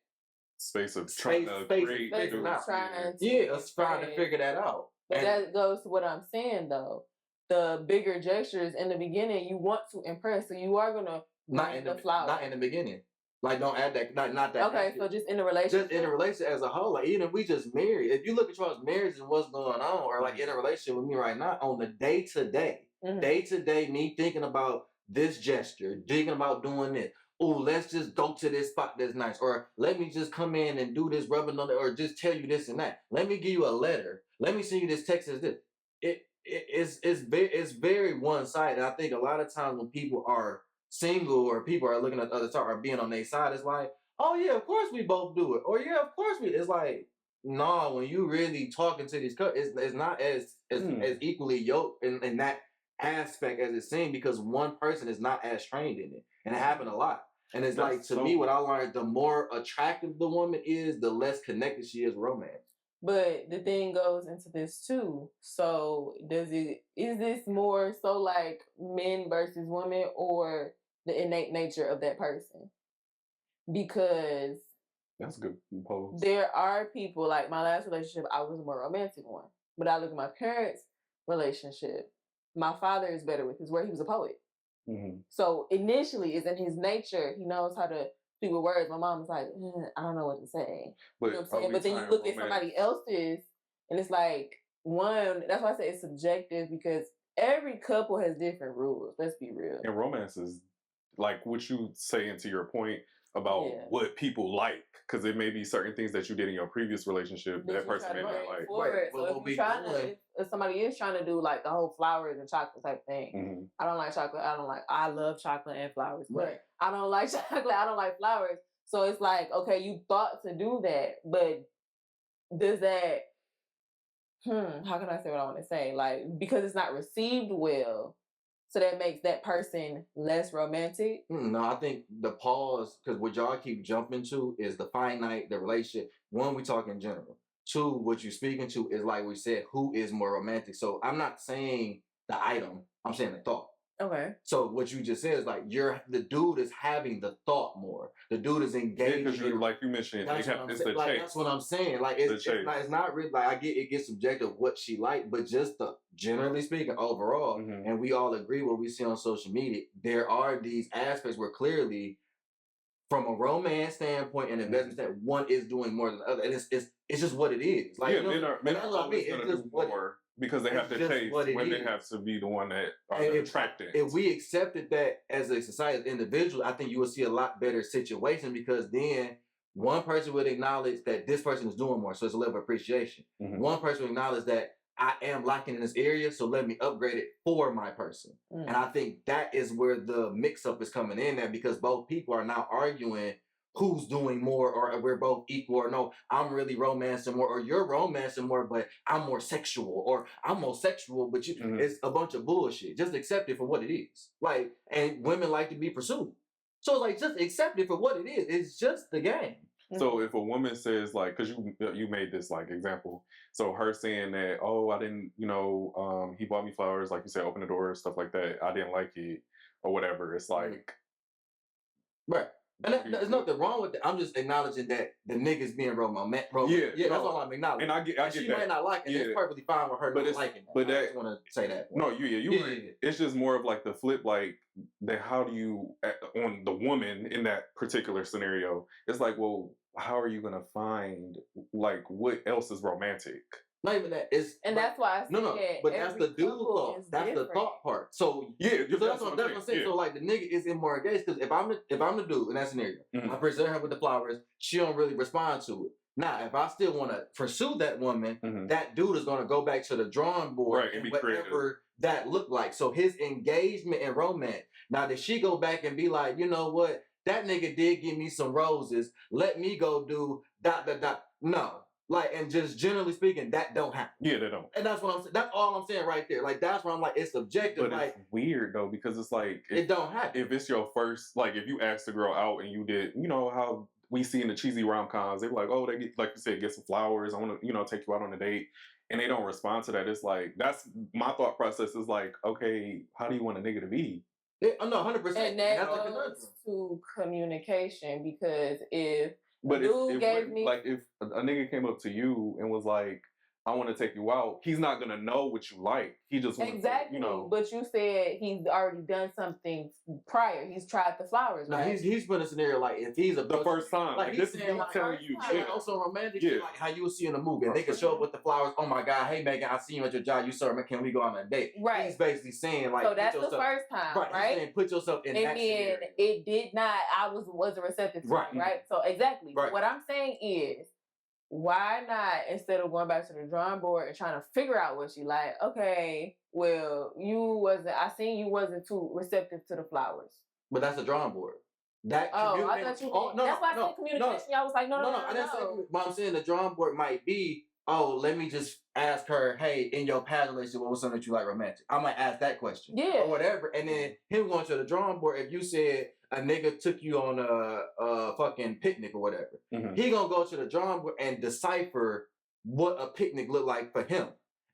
space of trying to figure it out. Trying to figure that out. But that goes to what I'm saying though. The bigger gestures in the beginning, you want to impress, so you are gonna not in the flowers. Not in the beginning. Like, don't add that, not that. Okay, so just in a relationship. Just in a relationship as a whole. Like, even if we just married, if you look at y'all's marriage and what's going on, or like in a relationship with me right now, on the day to day, day to day, me thinking about this gesture, thinking about doing this. Oh, let's just go to this spot that's nice, or let me just come in and do this rubbing on it, or just tell you this and that. Let me give you a letter. Let me send you this text as this. It's very one sided. I think a lot of times when people are single or people are looking at the other side or being on their side, it's like, oh yeah, of course we both do it, or yeah, of course we. It's like, no, when you really talking to these couples, it's not as equally yoked in that aspect as it seems, because one person is not as trained in it, and it happened a lot. And it's like, to me, what I learned, the more attractive the woman is, the less connected she is romance. But the thing goes into this too. So is this more so like men versus women, or the innate nature of that person? Because that's a good pose. There are people, like my last relationship, I was a more romantic one. But I look at my parents' relationship, my father is better with his word. He was a poet. Mm-hmm. So initially, it's in his nature. He knows how to speak with words. My mom's like, I don't know what to say. But, you know what I'm saying? But then you look at somebody else's, and it's like, that's why I say it's subjective, because every couple has different rules. Let's be real. And romance is like what you saying to your point about what people like, because it may be certain things that you did in your previous relationship that person may not like. Right. So if somebody is trying to do like the whole flowers and chocolate type thing, I don't like chocolate. I love chocolate and flowers, but I don't like chocolate. I don't like flowers. So it's like, okay, you thought to do that, but does that? How can I say what I want to say? Like, because it's not received well. So that makes that person less romantic? No, I think the pause, because what y'all keep jumping to is the finite, the relationship. One, we talk in general. Two, what you're speaking to is, like we said, who is more romantic. So I'm not saying the item, I'm saying the thought. Okay. So what you just said is like, the dude is having the thought more. The dude is engaged. Because like you mentioned, it's the chase. That's what I'm saying. Like it's not really, like, I get it gets subjective what she liked, but just generally speaking, overall, and we all agree what we see on social media, there are these aspects where clearly, from a romance standpoint and investment standpoint, one is doing more than the other, and it's just what it is. Like, men are always going to do more. Because they have to chase, women have to be the one that are attracted. If we accepted that as a society, as individual, I think you would see a lot better situation, because then one person would acknowledge that this person is doing more, so it's a level of appreciation. One person would acknowledge that I am lacking in this area, so let me upgrade it for my person. And I think that is where the mix-up is coming in there, because both people are now arguing who's doing more, or we're both equal, or no, I'm really romancing more, or you're romancing more, but I'm more sexual, or I'm more sexual, but you, it's a bunch of bullshit. Just accept it for what it is. Like, and women like to be pursued. So it's like, just accept it for what it is. It's just the game. So if a woman says, like, because you made this like example, so her saying that, oh, I didn't, he bought me flowers, like you said, open the door, stuff like that, I didn't like it, or whatever. It's like, right. And there's nothing wrong with that. I'm just acknowledging that the nigga's being romantic. Yeah, that's all I'm acknowledging. And I get she that. might not like it. Yeah. It's perfectly fine with her not liking it. But I just want to say that. No, it's just more of like the flip, like that. How do you, on the woman in that particular scenario, it's like, well, how are you going to find, like, what else is romantic? Not even that. That's why I said but that's the dude thought. That's different. The thought part. So so that's what I'm saying. So like the nigga is in more engaged, because if I'm the dude in that scenario, I present her with the flowers, she don't really respond to it. Now, if I still want to pursue that woman, that dude is going to go back to the drawing board and whatever creative. That looked like. So his engagement in romance. Now, did she go back and be like, you know what? That nigga did give me some roses. Let me go do ... No. Like, and just generally speaking, that don't happen. Yeah, they don't. And that's what I'm saying. That's all I'm saying right there. Like, that's where I'm like, it's subjective. But like, it's weird though, because it's like it don't happen. If it's your first, like, if you asked the girl out and you did, how we see in the cheesy rom-coms, they're like, oh, they get, like you said, get some flowers. I want to, take you out on a date, and they don't respond to that. It's like, that's my thought process. Is like, okay, how do you want a nigga to be? No, 100%. And that goes to communication, because if a nigga came up to you and was like, I want to take you out, he's not gonna know what you like. He just wants exactly. To, But you said he's already done something prior. He's tried the flowers. No, right? he's put a scenario like if he's the first time. like this he's is saying, me like, telling you. like also romantic, like how you would see in a movie. And they can show up with the flowers. Oh my God, hey Maegan, I see you at your job. You sir, can we go on a date? Right. He's basically saying like, so that's the first time, right? He's saying, put yourself in that scenario. It did not. I wasn't receptive to it, right? So exactly. Right. What I'm saying is, why not, instead of going back to the drawing board and trying to figure out what you like, okay, well, I seen you wasn't too receptive to the flowers. But that's a drawing board. I thought you that's why I said communication. I was like, no. I didn't say, but I'm saying the drawing board might be, oh, let me just ask her, hey, in your past relationship, what was something that you like romantic? I might ask that question. Yeah. Or whatever. And then him going to the drawing board, if you said a nigga took you on a fucking picnic or whatever, he gonna go to the drawing board and decipher what a picnic looked like for him.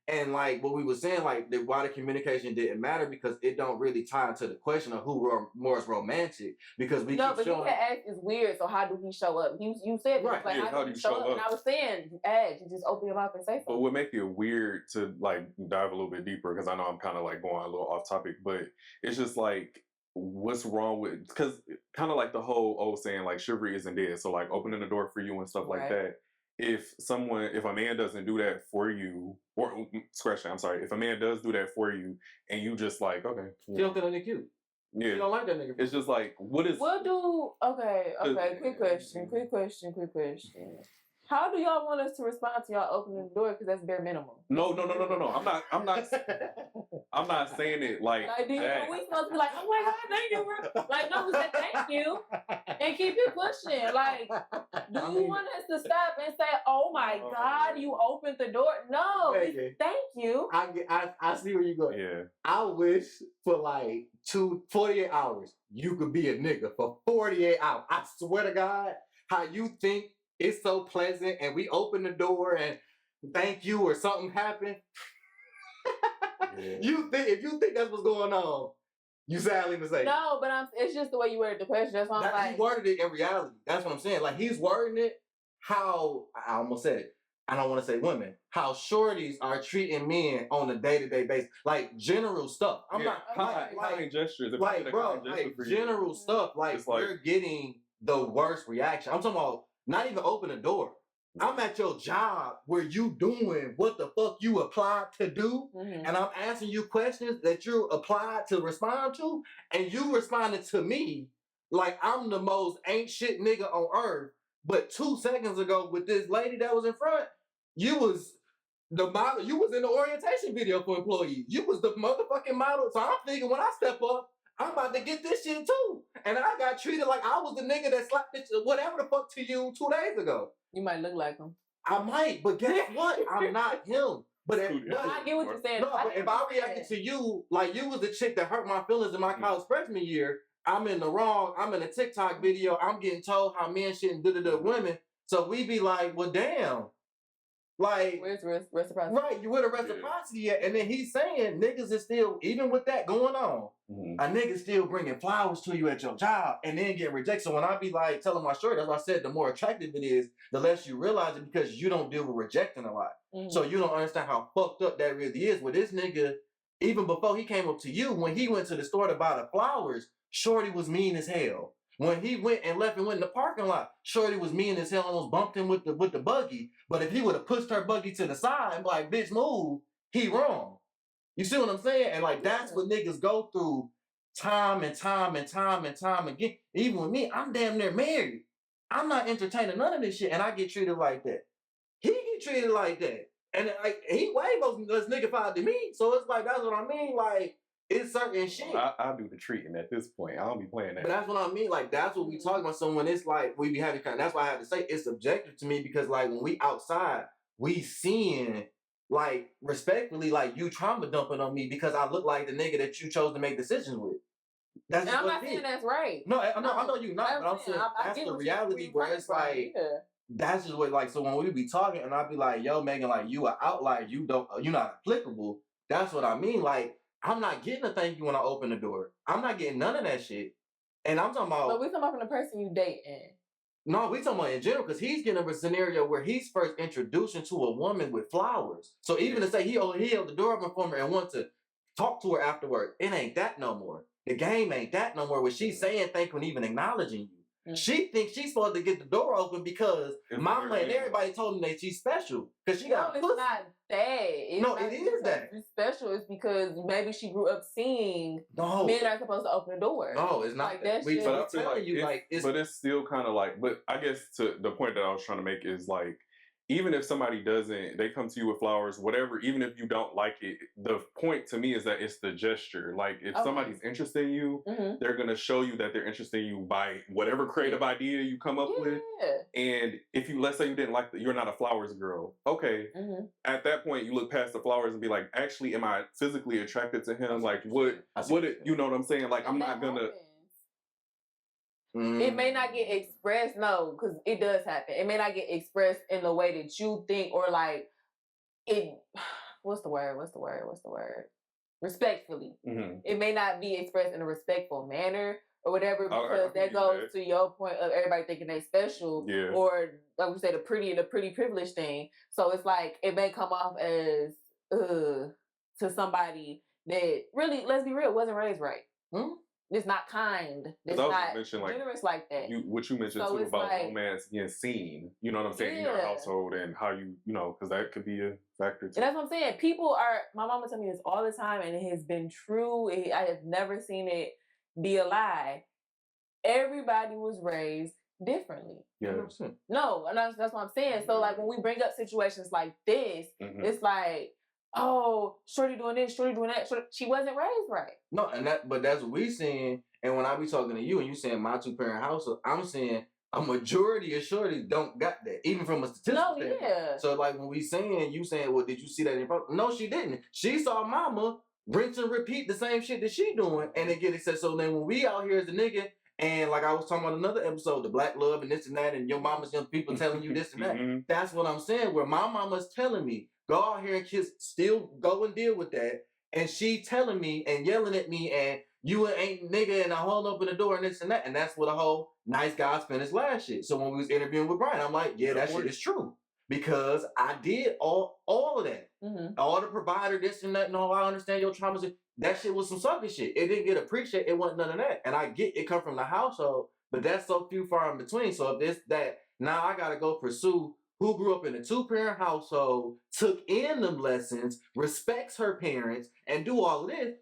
And like what we were saying, like why the communication didn't matter, because it don't really tie into the question of who more is romantic. Because we keep showing. You said Ash is weird, so how do he show up? You said right. Like, how do you show up? And I was saying, Ash, you just open your mouth and say something. But what make it weird to like dive a little bit deeper, because I know I'm kind of like going a little off topic, but it's just like, what's wrong with, because kind of like the whole old saying like chivalry isn't dead. So like opening the door for you and stuff like that. If a man doesn't do that for you, or scratch that, I'm sorry, if a man does do that for you and you just like, okay. You don't think that nigga cute. Yeah. You don't like that nigga. It's just like, okay, quick question. How do y'all want us to respond to y'all opening the door? Because that's bare minimum. No. I'm not saying it like do you we supposed to be like, oh my God, thank you. Like, no, we said thank you and keep it pushing. Like, do you want us to stop and say, oh my God, you opened the door? No, thank you. I see where you go. Yeah. I wish for like 48 hours you could be a nigga for 48 hours. I swear to God, how you think it's so pleasant and we open the door and thank you or something happened. If you think that's what's going on, you sadly mistake. No, but it's just the way you worded the question. That's why I'm like, he worded it in reality. That's what I'm saying. Like he's wording it how I almost said it. I don't want to say women. How shorties are treating men on a day-to-day basis, like general stuff. I'm not kind gestures. Like bro, like general stuff. Like you're getting the worst reaction. I'm talking about not even open the door. I'm at your job where you doing what the fuck you applied to do, and I'm asking you questions that you applied to respond to, and you responded to me like I'm the most ain't shit nigga on earth. But 2 seconds ago with this lady that was in front, you was the model. You was in the orientation video for employees. You was the motherfucking model. So I'm thinking when I step up, I'm about to get this shit too. And I got treated like I was the nigga that slapped this, whatever the fuck to you 2 days ago. You might look like him. I might, but guess what? I'm not him. But I get what you're saying. No, but if I reacted to you like you was the chick that hurt my feelings in my college freshman year, I'm in the wrong. I'm in a TikTok video. I'm getting told how men shouldn't do women. So we be like, well, damn. Like, where's reciprocity? Right, where the reciprocity at? And then he's saying niggas is still, even with that going on, a nigga still bringing flowers to you at your job and then get rejected. So when I be like telling my shorty, that's why I said the more attractive it is, the less you realize it, because you don't deal with rejecting a lot. So you don't understand how fucked up that really is. With this nigga, even before he came up to you, when he went to the store to buy the flowers, shorty was mean as hell. When he went and left and went in the parking lot, shorty was mean as hell, almost bumped him with the buggy. But if he would have pushed her buggy to the side and be like, bitch, move, he wrong. You see what I'm saying? And like, that's what niggas go through time and time again. Even with me, I'm damn near married. I'm not entertaining none of this shit, and I get treated like that. He get treated like that. And like, he way less niggified than me. So it's like, that's what I mean. Like, it's certain shit. I do the treating at this point. I don't be playing that. But that's what I mean. Like, that's what we talking about. So when it's like, we be having kind of, that's why I have to say it's subjective to me, because like when we outside, we seeing like respectfully, like you trauma dumping on me because I look like the nigga that you chose to make decisions with. That's and I'm not saying that's right. No, I know you're not, but I'm saying that's the reality where it's like, that's just what, like, so when we be talking and I be like, yo, Maegan, like, you an outlier, you're not applicable. That's what I mean. Like, I'm not getting a thank you when I open the door. I'm not getting none of that shit. And I'm talking about. But we talking about from the person you dating. No, we talking about in general because he's getting a scenario where he's first introduced to a woman with flowers. So even to say he held the door open for her and want to talk to her afterward, it ain't that no more. The game ain't that no more. Where she's saying thank you and even acknowledging you. Mm-hmm. She thinks she's supposed to get the door open because mama and everybody told him that she's special because she got. No, it's not that. It is that. It's special. It's because maybe she grew up seeing men are supposed to open the door. No, it's not like that. Shit. But I feel like but it's still kind of like. But I guess to the point that I was trying to make is like. Even if somebody doesn't, they come to you with flowers, whatever, even if you don't like it, the point to me is that it's the gesture. Like, if somebody's interested in you, they're going to show you that they're interested in you by whatever creative idea you come up with. And if you, let's say you didn't like you're not a flowers girl. Okay. At that point, you look past the flowers and be like, actually, am I physically attracted to him? Like, you know what I'm saying? Like, I'm not going to. It may not get expressed, no, because it does happen. It may not get expressed in the way that you think, or like it. What's the word? Respectfully. It may not be expressed in a respectful manner or whatever, because that goes to your point of everybody thinking they special, or like we say, the pretty privilege thing. So it's like it may come off as to somebody that really, let's be real, wasn't raised right. It's not kind. It's not generous like that. What you mentioned too about romance being seen, you know what I'm saying, in your household and how because that could be a factor too. And that's what I'm saying. My mama tell me this all the time, and it has been true. I have never seen it be a lie. Everybody was raised differently. Yeah. No, and that's what I'm saying. So like when we bring up situations like this, it's like, oh, shorty doing this, shorty doing that. She wasn't raised right. No, but that's what we saying. And when I be talking to you and you saying my 2-parent household, I'm saying a majority of shorties don't got that, even from a statistical standpoint. So like when we saying, you saying, well, did you see that in front? No, she didn't. She saw mama rinse and repeat the same shit that she doing, and then get it said. So then when we out here as a nigga, and like I was talking about another episode, the black love and this and that, and your mama's young people telling you this and that. That's what I'm saying. Where my mama's telling me, go out here and kids still go and deal with that. And she telling me and yelling at me and you ain't nigga and I hold open the door and this and that. And that's what the whole nice guys finished last shit. So when we was interviewing with Brian, I'm like, yeah, that shit is true. Because I did all of that. All the provider, this and that, and all, I understand your traumas. That shit was some sucker shit. It didn't get appreciated. It wasn't none of that. And I get it come from the household, but that's so few far in between. So if this, that, now I got to go pursue who grew up in a 2-parent household, took in them lessons, respects her parents, and do all of this.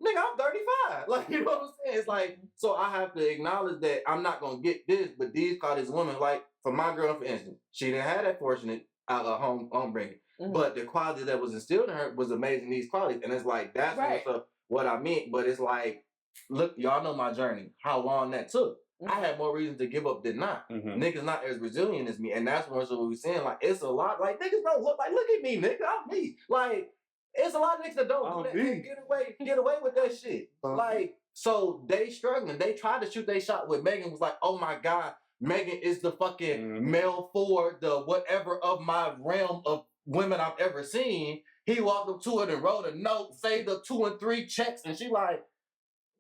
Nigga, I'm 35. Like, you know what I'm saying? It's like, so I have to acknowledge that I'm not going to get this, but these call these women, like, for my girl, for instance, she didn't have that fortunate home bringing. But the quality that was instilled in her was amazing, these qualities. And it's like, that's what I meant. But it's like, look, y'all know my journey, how long that took. I had more reason to give up than not. Niggas not as resilient as me. And that's what we saying. Like, it's a lot. Like, niggas don't look like, look at me, nigga. I'm me. Like, it's a lot of niggas that don't do that. And get away with that shit. Like, so they struggling. They tried to shoot their shot with Maegan. Was like, oh my God, Maegan is the fucking male for the whatever of my realm of women I've ever seen. He walked up to her and wrote a note, saved up 2 and 3 checks, and she like,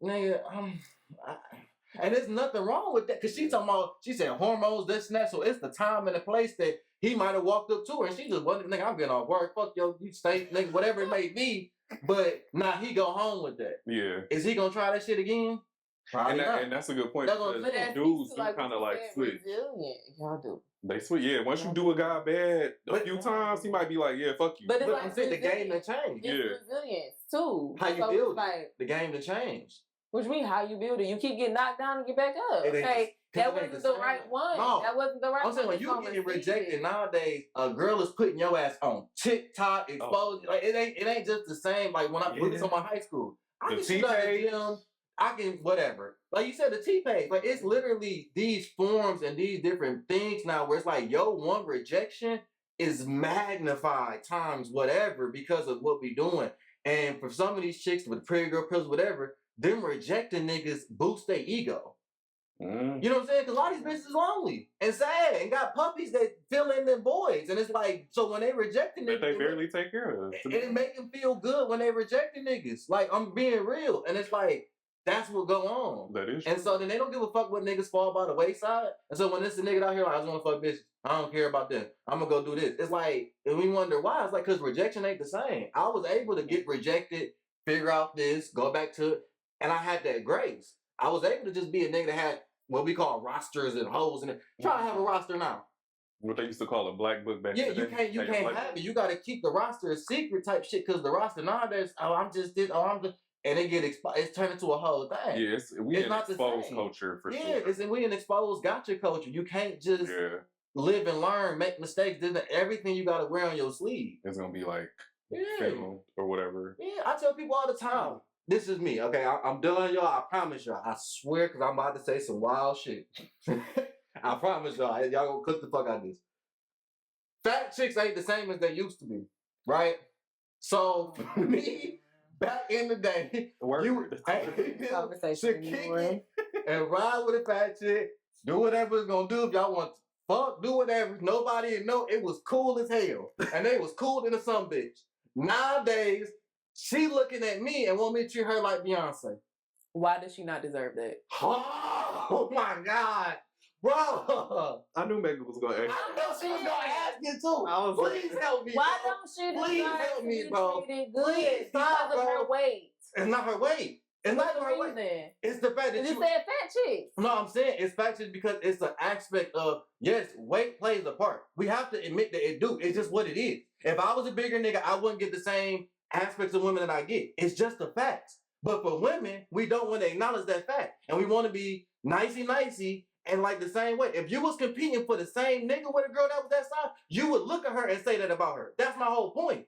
nigga, and there's nothing wrong with that, because she talking about, she said hormones, this and that, so it's the time and the place that he might have walked up to her, and she just wondered, nigga, I'm getting off work, fuck yo, you stay, nigga, whatever it may be, but now he go home with that. Yeah. Is he gonna try that shit again? Probably not. And that's a good point, because dudes do kind of like switch. Y'all do. They switch, yeah. Once you do a guy bad a few times, he might be like, yeah, fuck you. But it's like I'm saying the game that changed. It's resilience too. How you build the game that changed. What you mean, how you build it? You keep getting knocked down and get back up. Okay, that wasn't the right one. No. That wasn't the right one. I'm saying when you getting rejected nowadays, a girl is putting your ass on TikTok, exposed. Like it ain't just the same. Like when I was on my high school, I can shoot out the gym. I can whatever. Like you said, the T-page. Like it's literally these forms and these different things now where it's like one rejection is magnified times whatever because of what we doing. And for some of these chicks with pretty girl pills, whatever, them rejecting niggas boost their ego. You know what I'm saying? Because a lot of these bitches is lonely and sad and got puppies that fill in them voids. And it's like, so when they rejecting niggas, they barely take care of. It make them feel good when they rejecting niggas. Like, I'm being real. And it's like, That's what go on. That is and true. so then they don't give a fuck what niggas fall by the wayside. And so when this a nigga out here like, I just want to fuck bitches, I don't care about them, I'm gonna go do this. It's like, and we wonder why. It's like, because rejection ain't the same. I was able to get rejected, figure out this, go back to it, and I had that grace. I was able to just be a nigga that had what we call rosters and hoes, and try to have a roster now. What they used to call a black book back then. then. You can't have it. You got to keep the roster a secret type shit, because the roster nowadays, I'm just this, I'm just, and it get it's turned into a whole thing. Yeah, we in exposed culture for sure. Yeah, we in exposed gotcha culture. You can't just live and learn, make mistakes. Everything you got to wear on your sleeve. It's gonna be like film or whatever. Yeah, I tell people all the time. This is me, okay? I'm done, y'all. I promise y'all. I swear, because I'm about to say some wild shit. I promise y'all. Y'all gonna clip the fuck out of this. Fat chicks ain't the same as they used to be, right? So, for me, back in the day, you should kick it and ride with a fat chick, do whatever it's gonna do. If y'all want to fuck, do whatever. Nobody didn't know. It was cool as hell. And they was cool than a some bitch. Nowadays, she looking at me and want me to treat her like Beyonce. Why does she not deserve that? Oh my God. Bro. I knew Maegan was going to ask. I know she was going to ask you too. Please help me. Why don't she deserve to be treated good? Because of her weight. It's not her weight. It's not her weight. It's the fact that you said fat chicks. No, I'm saying it's fat chicks because it's an aspect of, yes, weight plays a part. We have to admit that it do. It's just what it is. If I was a bigger nigga, I wouldn't get the same aspects of women that I get. It's just the facts. But for women, we don't want to acknowledge that fact. And we want to be nicey and like the same way. If you was competing for the same nigga with a girl that was that size, you would look at her and say that about her. That's my whole point.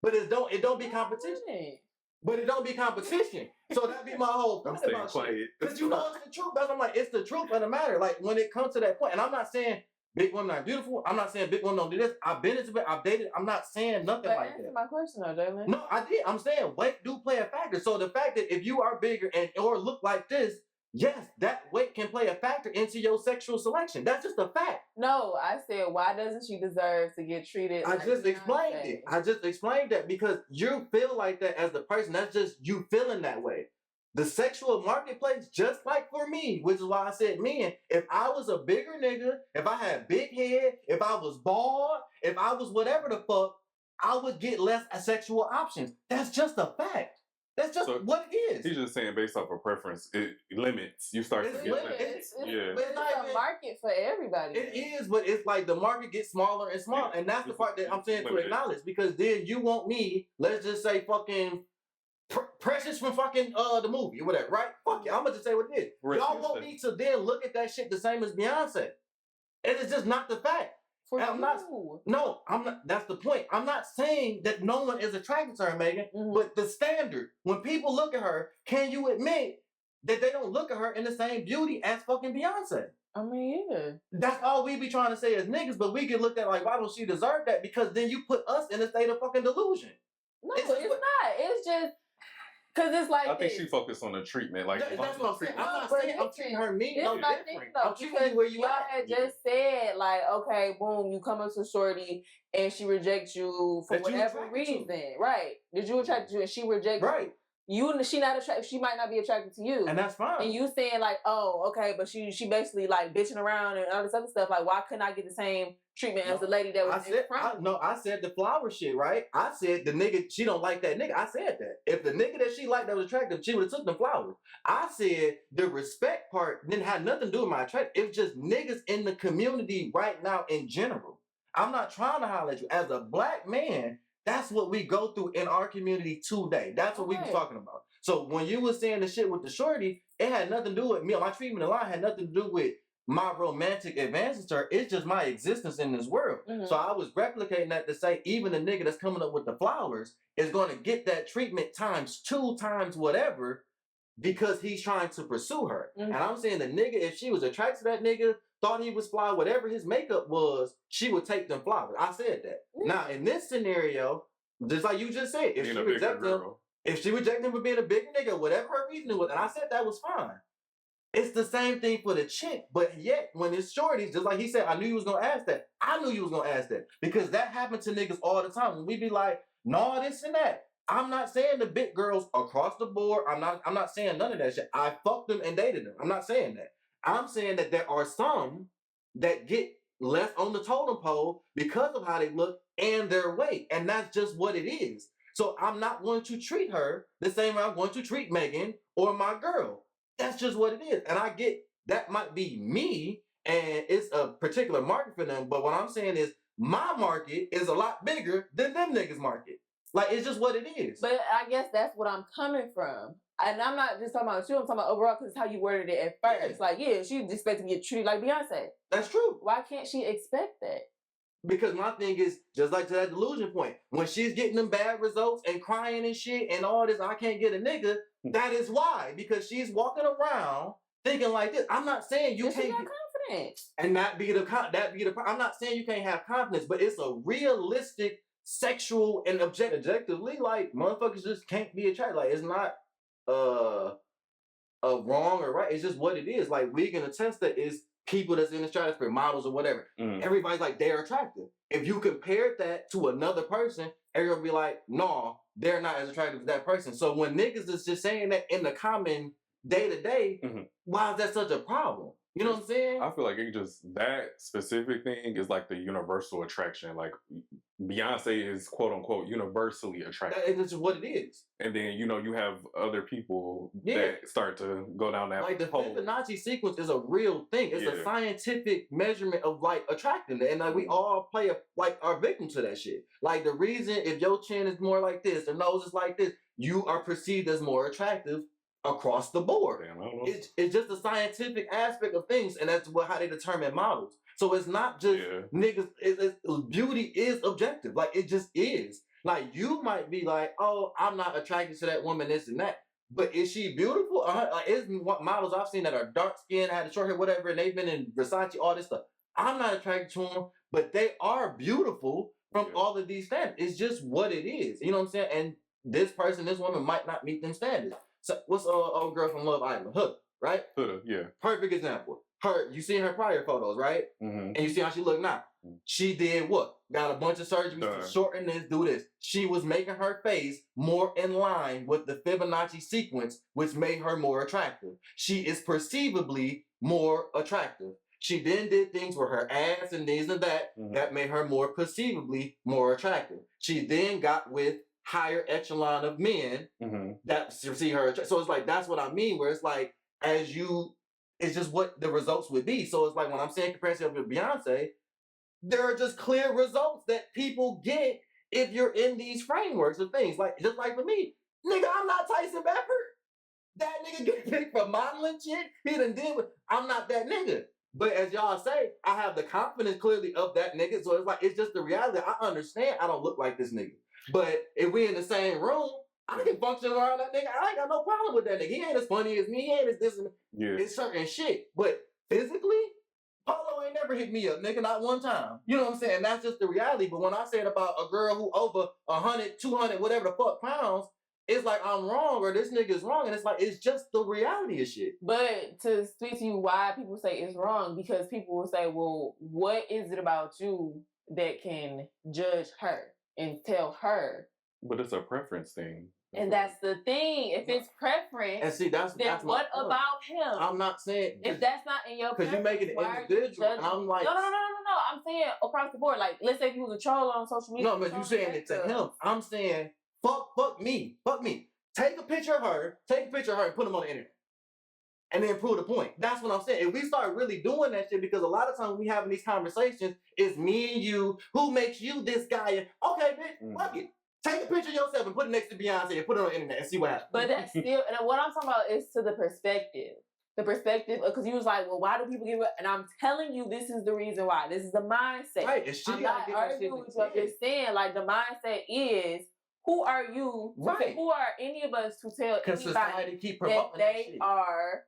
But it don't be competition. But it don't be competition. So that be my whole point about shit. Because you know it's the truth. That's what I'm like, it's the truth of the matter. Like when it comes to that point, and I'm not saying big women are beautiful. I'm not saying big women don't do this. I've been into it. I've dated. I'm not saying nothing like that. Answer my question though, Jalen. No, I did. I'm saying weight do play a factor. So the fact that if you are bigger and or look like this, yes, that weight can play a factor into your sexual selection. That's just a fact. No, I said, why doesn't she deserve to get treated? I just explained it. I just explained that because you feel like that as the person. That's just you feeling that way. The sexual marketplace, just like for me, which is why I said men, if I was a bigger nigga, if I had big head, if I was bald, if I was whatever the fuck, I would get less sexual options. That's just a fact. That's just what it is. He's just saying based off of preference, it limits. You start to get it's a market for everybody. It is, but it's like the market gets smaller and smaller. And that's the part that I'm saying to acknowledge. Because then you want me, let's just say fucking Precious from fucking the movie or whatever, right? Fuck it, I'm gonna just say what it is. Y'all want me to then look at that shit the same as Beyonce. And it's just not the fact. I'm not. That's the point. I'm not saying that no one is attracted to her, Maegan, but the standard, when people look at her, can you admit that they don't look at her in the same beauty as fucking Beyonce? I mean, yeah. That's all we be trying to say as niggas, but we can look at like, why don't she deserve that? Because then you put us in a state of fucking delusion. No, it's not. It's just because it's like I think she focused on the treatment. Like that's what I'm saying. I'm not saying I'm treating her mean. No, different. I'm treating you where you had just said like, okay, boom, you come up to shorty and she rejects you for whatever reason, right? Did you attract you and she rejects you? She not attracted. She might not be attracted to you, and that's fine. And you saying like, oh, okay, but she basically like bitching around and all this other stuff. Like, why couldn't I get the same treatment as the lady that was in front? I said the flower shit, right? I said the nigga, she don't like that nigga. I said that. If the nigga that she liked that was attractive, she would have took the flowers. I said the respect part didn't have nothing to do with my attraction. It was just niggas in the community right now in general. I'm not trying to holler at you. As a black man, that's what we go through in our community today. That's what we were talking about. So when you were saying the shit with the shorty, it had nothing to do with me. My treatment in line had nothing to do with my romantic advances to her. It's just my existence in this world. So I was replicating that to say even the nigga that's coming up with the flowers is going to get that treatment times 2 times whatever because he's trying to pursue her. And I'm saying the nigga, if she was attracted to that nigga, thought he was fly, whatever his makeup was, she would take them flowers. I said that. Now in this scenario, just like you just said, if she rejected him for being a bigger nigga, whatever her reasoning was, and I said that was fine. It's the same thing for the chick, but yet when it's shorties, just like he said, I knew you was gonna ask that. I knew you was gonna ask that because that happened to niggas all the time. When we be like, no, this and that. I'm not saying the big girls across the board. I'm not saying none of that shit. I fucked them and dated them. I'm not saying that. I'm saying that there are some that get less on the totem pole because of how they look and their weight. And that's just what it is. So I'm not going to treat her the same way I'm going to treat Maegan or my girl. That's just what it is. And I get that might be me and it's a particular market for them. But what I'm saying is my market is a lot bigger than them niggas' market. Like, it's just what it is. But I guess that's what I'm coming from. And I'm not just talking about you, I'm talking about overall because it's how you worded it at first. Yeah. Like, yeah, she's expecting to get treated like Beyonce. That's true. Why can't she expect that? Because my thing is, just like to that delusion point, when she's getting them bad results and crying and shit and all this, I can't get a nigga, that is why. Because she's walking around thinking like this. I'm not saying you can't be confident. And that be the I'm not saying you can't have confidence, but it's a realistic sexual and objectively, like, motherfuckers just can't be attracted. Like, it's not wrong or right. It's just what it is. Like, we can attest that is people that's in the stratosphere, models or whatever. Everybody's like, they're attractive. If you compared that to another person, everyone be like, no, they're not as attractive as that person. So when niggas is just saying that in the common day to day, why is that such a problem? You know what I'm saying? I feel like it just, that specific thing is like the universal attraction. Like, Beyonce is quote unquote universally attractive. It's just what it is. And then, you know, you have other people that start to go down that like the Fibonacci sequence is a real thing. It's a scientific measurement of like attractiveness. And like we all play are victim to that shit. Like the reason if your chin is more like this, the nose is like this, you are perceived as more attractive across the board. Damn, I don't know. It's just a scientific aspect of things, and that's how they determine models. So it's not just niggas. Beauty is objective. Like it just is. Like you might be like, oh, I'm not attracted to that woman, this and that. But is she beautiful? Like it's models I've seen that are dark skinned, had a short hair, whatever, and they've been in Versace, all this stuff. I'm not attracted to them, but they are beautiful from all of these standards. It's just what it is. You know what I'm saying? And this person, this woman might not meet them standards. So what's old girl from Love Island? Hook, right? Hook, yeah. Perfect example. Her, you seen her prior photos, right? And you see how she look now. She did what? Got a bunch of surgeries to shorten this, do this. She was making her face more in line with the Fibonacci sequence, which made her more attractive. She is perceivably more attractive. She then did things with her ass and these and that that made her more perceivably more attractive. She then got with higher echelon of men that see her. So it's like, that's what I mean, where it's like, it's just what the results would be. So it's like when I'm saying comparison with Beyonce, there are just clear results that people get if you're in these frameworks of things. Like, just like for me, nigga, I'm not Tyson Beckford. That nigga get picked for modeling shit. He done did with, I'm not that nigga. But as y'all say, I have the confidence clearly of that nigga. So it's like, it's just the reality. I understand I don't look like this nigga. But if we in the same room, I can function around that nigga. I ain't got no problem with that nigga. He ain't as funny as me. He ain't as this and it's certain shit. But physically, Polo ain't never hit me up, nigga, not one time. You know what I'm saying? That's just the reality. But when I said about a girl who over 100, 200, whatever the fuck pounds, it's like I'm wrong or this nigga's wrong. And it's like, it's just the reality of shit. But to speak to you, why people say it's wrong, because people will say, well, what is it about you that can judge her and tell her? But it's a preference thing. And that's the thing. If it's preference, and see, that's what about him? I'm not saying if that's not in your preference, because you make it individual. And I'm like, no. I'm saying across the board. Like, let's say if you was a troll on social media. No, but you saying it to him. I'm saying fuck me. Take a picture of her and put them on the internet. And then prove the point. That's what I'm saying. If we start really doing that shit, because a lot of times we having these conversations, it's me and you, who makes you this guy? And, okay, bitch, fuck it. Take a picture of yourself and put it next to Beyonce and put it on the internet and see what happens. But that's still, and what I'm talking about is to the perspective. The perspective, because you was like, well, why do people give up? And I'm telling you, this is the reason why. This is the mindset. Right. And I'm not arguing with you. I'm just saying, like, the mindset is, who are you? Who are any of us to tell anybody that they are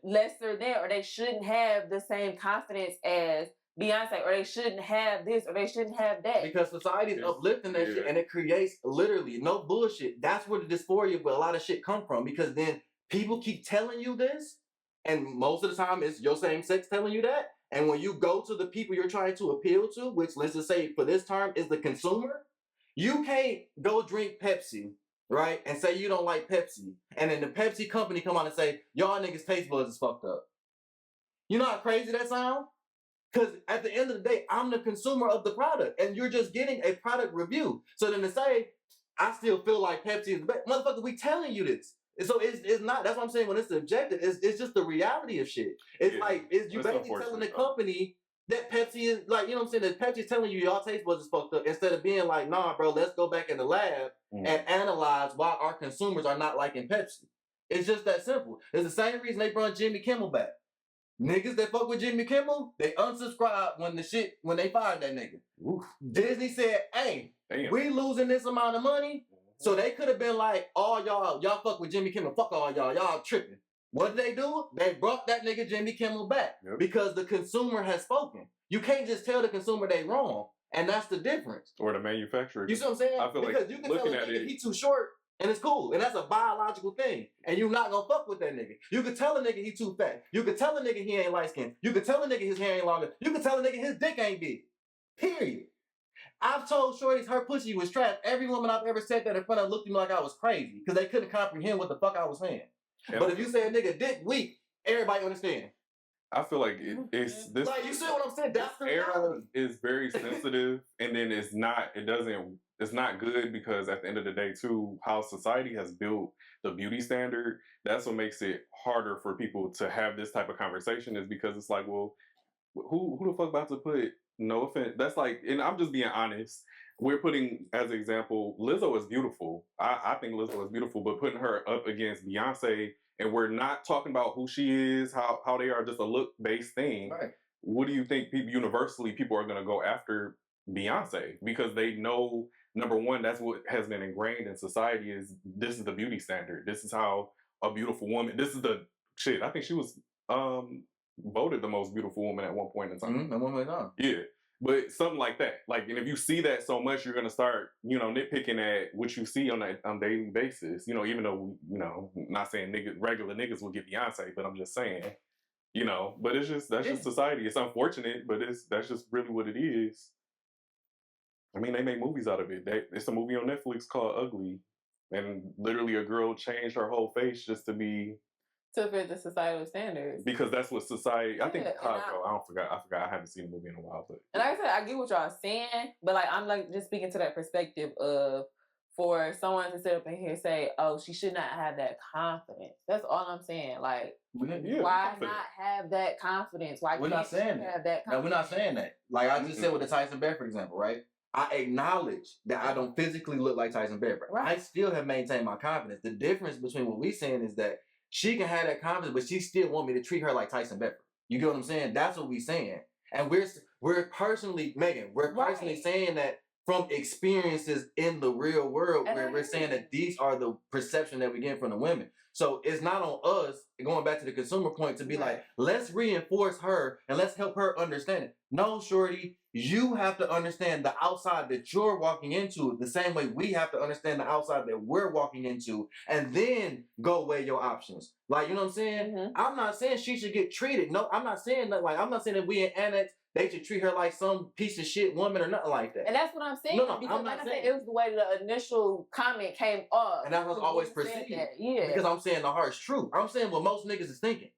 lesser than, or they shouldn't have the same confidence as Beyonce, or they shouldn't have this, or they shouldn't have that. Because society's uplifting that shit, and it creates literally no bullshit. That's where the dysphoria with a lot of shit come from. Because then people keep telling you this, and most of the time it's your same sex telling you that. And when you go to the people you're trying to appeal to, which let's just say for this term is the consumer, you can't go drink Pepsi right? And say you don't like Pepsi. And then the Pepsi company come on and say, y'all niggas taste buds is fucked up. You know how crazy that sounds? Because at the end of the day, I'm the consumer of the product. And you're just getting a product review. So then to say, I still feel like Pepsi is the best. Motherfucker, we telling you this. So it's not, that's what I'm saying when it's subjective, it's just the reality of shit. It's you basically telling the company that Pepsi is like, you know what I'm saying, that Pepsi is telling you y'all taste buds is fucked up instead of being like, nah, bro, let's go back in the lab and analyze why our consumers are not liking Pepsi. It's just that simple. It's the same reason they brought Jimmy Kimmel back. Niggas that fuck with Jimmy Kimmel, they unsubscribed when they fired that nigga. Oof. Disney said, hey, we losing this amount of money. So they could have been like, all y'all fuck with Jimmy Kimmel, fuck all y'all tripping. What did they do? They brought that nigga Jimmy Kimmel back because the consumer has spoken. You can't just tell the consumer they wrong, and that's the difference. Or the manufacturer. You see what I'm saying? I feel because like you can tell a nigga he too short, and it's cool, and that's a biological thing, and you're not gonna fuck with that nigga. You could tell a nigga he too fat. You could tell a nigga he ain't light skinned. You could tell a nigga his hair ain't longer. You could tell a nigga his dick ain't big. Period. I've told shorties her pussy was trash. Every woman I've ever said that in front of looked at me like I was crazy because they couldn't comprehend what the fuck I was saying. Yeah. But if you say a nigga dick weak, everybody understand. I feel like it's this. Like, you see what I'm saying? That's the era is very sensitive, and then it's not good because at the end of the day, too, how society has built the beauty standard, that's what makes it harder for people to have this type of conversation. Is because it's like, well, who the fuck about to put? No offense. That's like, and I'm just being honest. We're putting, as an example, Lizzo is beautiful. I think Lizzo is beautiful, but putting her up against Beyonce, and we're not talking about who she is, how they are just a look-based thing. Right. What do you think universally people are going to go after Beyonce? Because they know, number one, that's what has been ingrained in society is this is the beauty standard. This is how a beautiful woman, this is the shit. I think she was voted the most beautiful woman at one point in time. At one point in time. Yeah. But something like that. Like, and if you see that so much, you're going to start, nitpicking at what you see on a daily basis. Even though, not saying regular niggas will get Beyonce, but I'm just saying, but that's just society. It's unfortunate, but that's just really what it is. I mean, they make movies out of it. It's a movie on Netflix called Ugly. And literally a girl changed her whole face just to fit the societal standards. Because that's what society. I think I forgot. I haven't seen the movie in a while, but. And like I said, I get what y'all saying, but like I'm like just speaking to that perspective of for someone to sit up in here and say, "Oh, she should not have that confidence." That's all I'm saying. Like, why not have that confidence? Why we're not saying that. Have that confidence? No, we're not saying that. Like I just said with the Tyson Bear, for example, right? I acknowledge that I don't physically look like Tyson Bear. Right. I still have maintained my confidence. The difference between what we're saying is that she can have that confidence, but she still want me to treat her like Tyson Becker. You get what I'm saying? That's what we're saying. And we're personally, Maegan, personally saying that from experiences in the real world, where we're saying that these are the perception that we get from the women. So it's not on us, going back to the consumer point, to be like, let's reinforce her and let's help her understand it. No, shorty, you have to understand the outside that you're walking into the same way we have to understand the outside that we're walking into, and then go weigh your options. Like, you know what I'm saying? Mm-hmm. I'm not saying she should get treated. No, I'm not saying that. Like, I'm not saying that we in annex, they should treat her like some piece of shit woman or nothing like that. And that's what I'm saying. No, because I'm not saying it was the way the initial comment came off. And that was always perceived. Yeah. Because I'm saying the harsh truth. I'm saying what most niggas is thinking.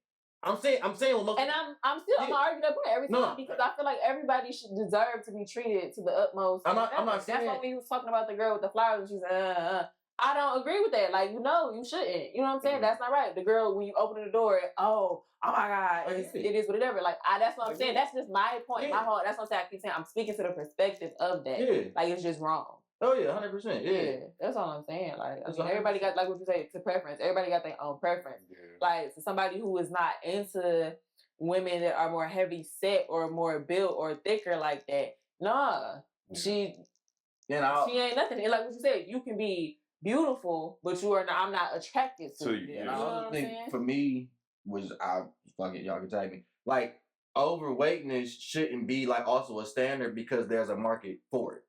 I'm saying what most. And I'm still I'm arguing that point every time because I feel like everybody should deserve to be treated to the utmost. I'm not saying. That's why we was talking about the girl with the flowers. She's I don't agree with that. Like, you shouldn't. You know what I'm saying? Mm-hmm. That's not right. The girl, when you open the door, oh my God, it is whatever. Like, that's what I'm saying. That's just my point. Yeah. That's what I'm saying. I keep saying I'm speaking to the perspective of that. Yeah. Like, it's just wrong. Oh yeah, 100%. Yeah, that's all I'm saying. Like, I mean, everybody got, like what you say, it's a preference. Everybody got their own preference. Yeah. Like, so somebody who is not into women that are more heavy set or more built or thicker like that, she ain't nothing. And like what you said, you can be beautiful, but I'm not attracted to you. Yeah. I also think for me was fuck it, y'all can tag me. Like, overweightness shouldn't be like also a standard because there's a market for it.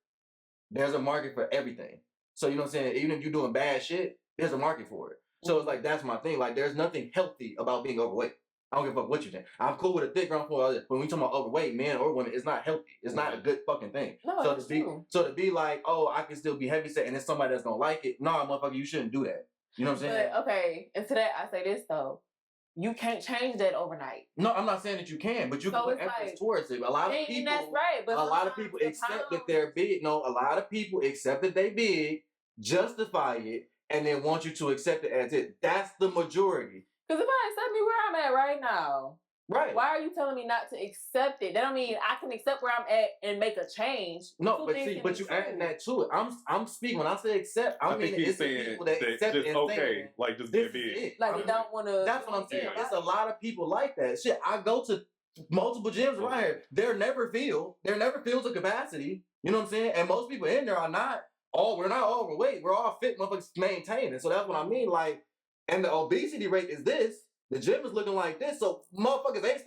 There's a market for everything. So you know what I'm saying? Even if you're doing bad shit, there's a market for it. So it's like, that's my thing. Like, there's nothing healthy about being overweight. I don't give a fuck what you think. I'm cool with a thick girl for when we talking about overweight, men or women, it's not healthy. It's not a good fucking thing. No, so to be like, oh, I can still be heavy set and it's somebody that's gonna like it. No, motherfucker, you shouldn't do that. You know what I'm saying? But okay, and to that I say this though. You can't change that overnight. No, I'm not saying that you can, but you can put emphasis towards it. A lot of people, that's right, but a lot of people accept that they're big. No, a lot of people accept that they big, justify it, and then want you to accept it as it. That's the majority. Because if I accept me where I'm at right now, right? Why are you telling me not to accept it? That don't mean I can accept where I'm at and make a change. No, but you adding that to it. I'm speaking when I say accept. I mean it's the people that accept just and okay, like just this is it. Like they don't want to. That's what I'm saying. It's a lot of people like that. Shit, I go to multiple gyms around here. They're never filled to capacity. You know what I'm saying? And most people in there are not we're not overweight. We're all fit motherfuckers maintaining. So that's what I mean. Like, and the obesity rate is this. The gym is looking like this, so motherfuckers ain't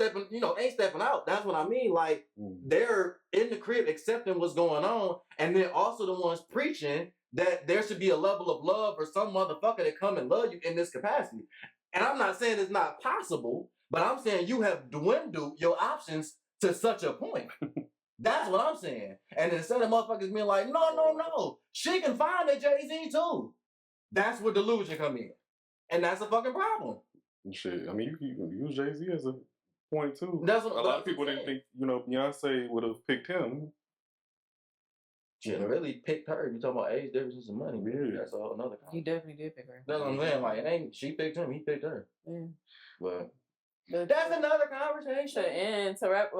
stepping out. That's what I mean. Like, they're in the crib accepting what's going on, and then also the ones preaching that there should be a level of love or some motherfucker that come and love you in this capacity. And I'm not saying it's not possible, but I'm saying you have dwindled your options to such a point. That's what I'm saying. And instead of motherfuckers being like, no, she can find a Jay-Z too. That's where delusion come in. And that's a fucking problem. Shit, I mean, you can use Jay-Z as a point too. That's what, a lot of people didn't think, Beyonce would have picked him. Really picked her. You talking about age differences and money? Yeah. That's all another. He definitely did pick her. That's what I'm saying. Like, it ain't she picked him, he picked her. Yeah. But that's another conversation. And to wrap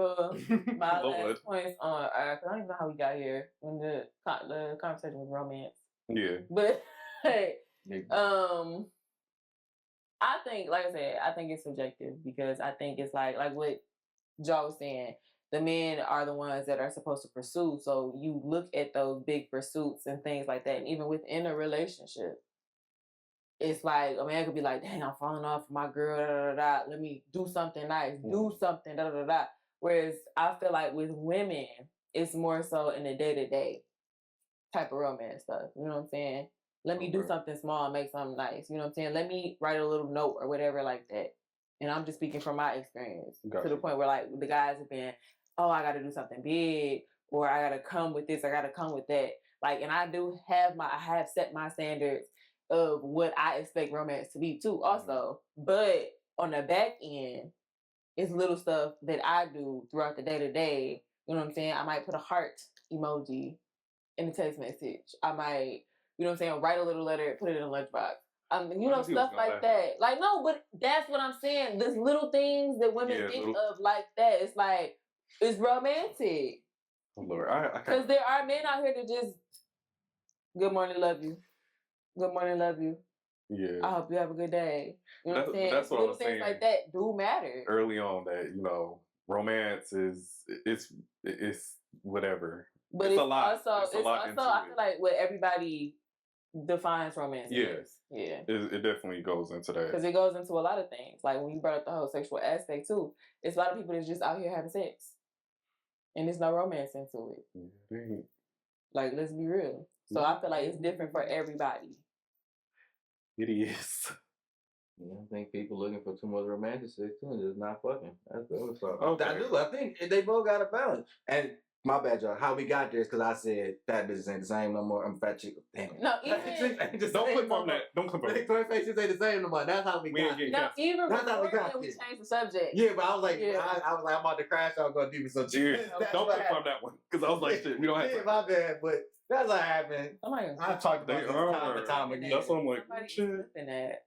my last points on, I don't even know how we got here when the conversation was romance. Yeah. But hey, I think, like I said, I think it's subjective because I think it's like what Joe was saying. The men are the ones that are supposed to pursue. So you look at those big pursuits and things like that. And even within a relationship, it's like a man could be like, dang, I'm falling off my girl, da, da, da, da. Let me do something nice, do something, da, da, da, da. Whereas I feel like with women, it's more so in the day-to-day type of romance stuff. You know what I'm saying? Let me do something small and make something nice. You know what I'm saying? Let me write a little note or whatever like that. And I'm just speaking from my experience to the point where like the guys have been, oh, I got to do something big or I got to come with this. I got to come with that. Like, and I have set my standards of what I expect romance to be too also. But on the back end, it's little stuff that I do throughout the day-to-day. You know what I'm saying? I might put a heart emoji in the text message. I might, you know what I'm saying, write a little letter, put it in a lunchbox. Stuff like that. Like, no, but that's what I'm saying. There's little things that women think of like that. It's like, it's romantic. Oh, Lord, because there are men out here that just, good morning, love you. Good morning, love you. Yeah. I hope you have a good day. You know what I'm saying? That's what I was saying. Things like that do matter. Early on that, romance it's whatever. But it's a lot. I feel like what everybody defines romance is. Yeah. It definitely goes into that. Because it goes into a lot of things. Like when you brought up the whole sexual aspect too, it's a lot of people that's just out here having sex. And there's no romance into it. Mm-hmm. Like, let's be real. So I feel like it's different for everybody. It is. Yeah, I think people looking for too much romantic sex too, just not fucking. That's the other part. Okay. I think they both got a balance. And my bad, y'all. How we got there is because I said fat bitches ain't the same no more. I'm fat chick. Damn. No, even don't click on that. Don't click on that. Fat faces ain't the same no more. That's how we got there. No, even before we changed the subject. Yeah, but I was like, I was like, I'm about to crash. I'm gonna do some shit. Don't click on that one because I was like, shit. We don't have. Yeah, my bad, but. That's what happened. I've talked about this time and time again. That's what I'm like, shit.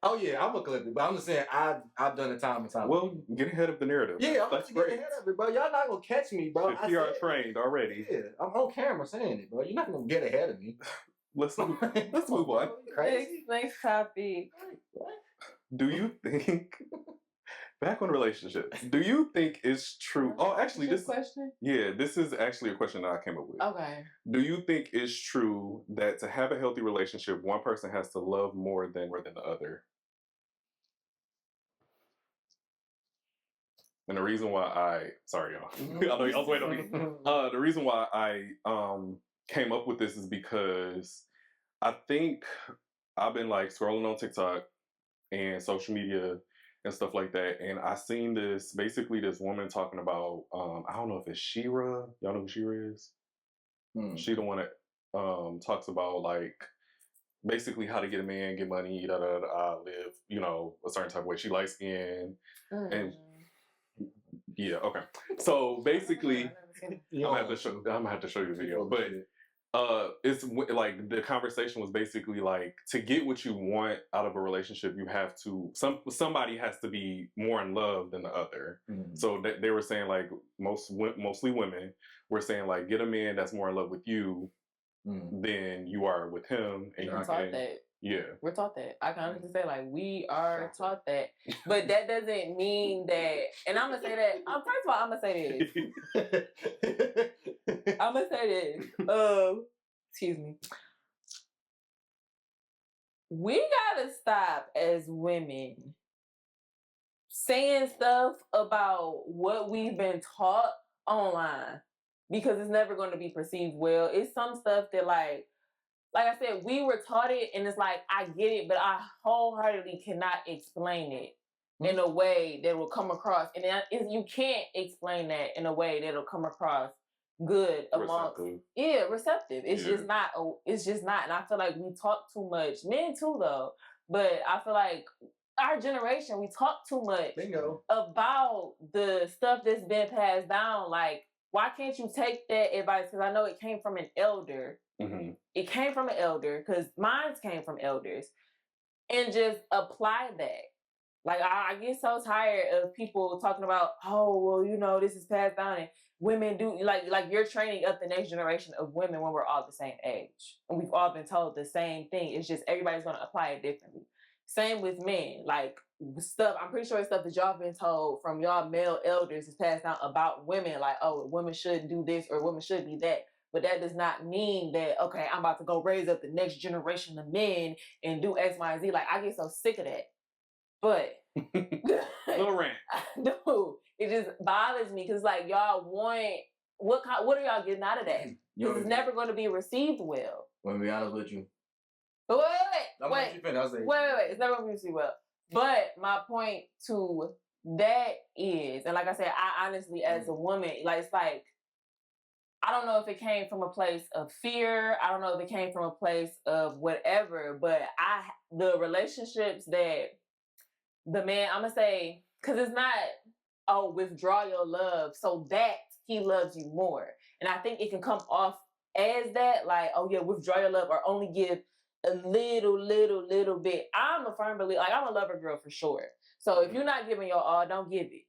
Oh yeah, I'm gonna clip it, but I'm just saying I've done it time and time. Well, get ahead of the narrative. Yeah, I'm gonna get ahead of it, bro. Y'all not gonna catch me, bro. You are trained already. Yeah, I'm on camera saying it, bro. You're not gonna get ahead of me. Let's move on. Crazy. Next topic. Do you think? Back on relationships, do you think it's true? Oh, actually, this question. Yeah, this is actually a question that I came up with. Okay. Do you think it's true that to have a healthy relationship, one person has to love more than the other? And the reason why sorry, y'all. I was waiting on you. The reason why I came up with this is because I think I've been like scrolling on TikTok and social media. and stuff like that. And I seen this woman talking about I don't know if it's Shira. Y'all know who Shira is? She the one that talks about like basically how to get a man, get money, live, you know, a certain type of way. She light skinned and yeah, okay. So basically, I'm gonna have to show you the video, but it's like the conversation was basically like to get what you want out of a relationship, you have to somebody has to be more in love than the other. So they were saying like mostly women were saying like get a man that's more in love with you than you are with him. And we're taught that. Yeah, we're taught that. I can honestly say like we are taught that, but that doesn't mean that. And I'm gonna say that. First of all, I'm gonna say this. I'm gonna say this. Excuse me. We gotta stop as women saying stuff about what we've been taught online because it's never going to be perceived well. It's some stuff that like I said, we were taught it and it's like, I get it, but I wholeheartedly cannot explain it in a way that will come across. And you can't explain that in a way that'll come across good amongst receptive. It's just not. And I feel like we talk too much. Men too though. But I feel like our generation, we talk too much about the stuff that's been passed down. Like, why can't you take that advice? Because I know it came from an elder. It came from an elder, because mine came from elders, and just apply that. Like, I get so tired of people talking about, oh, well, you know, this is passed down, and women do, like you're training up the next generation of women when we're all the same age. And we've all been told the same thing. It's just everybody's going to apply it differently. Same with men. Like, stuff, I'm pretty sure it's stuff that y'all been told from y'all male elders is passed down about women. Like, oh, women shouldn't do this or women should be that. But that does not mean that, okay, I'm about to go raise up the next generation of men and do X, Y, and Z. Like, I get so sick of that. But little rant. Dude, it just bothers me because like y'all want what are y'all getting out of that? Because it's never going to be received well. Let me be honest with you. But wait. It's never going to be received well. But my point to that is, and like I said, I honestly, as a woman, like it's like I don't know if it came from a place of fear. I don't know if it came from a place of whatever. But the relationships that the man, I'm going to say, because it's not, oh, withdraw your love so that he loves you more. And I think it can come off as that, like, oh, yeah, withdraw your love or only give a little bit. I'm a firm believer, like, I'm a lover girl for sure. So if you're not giving your all, don't give it.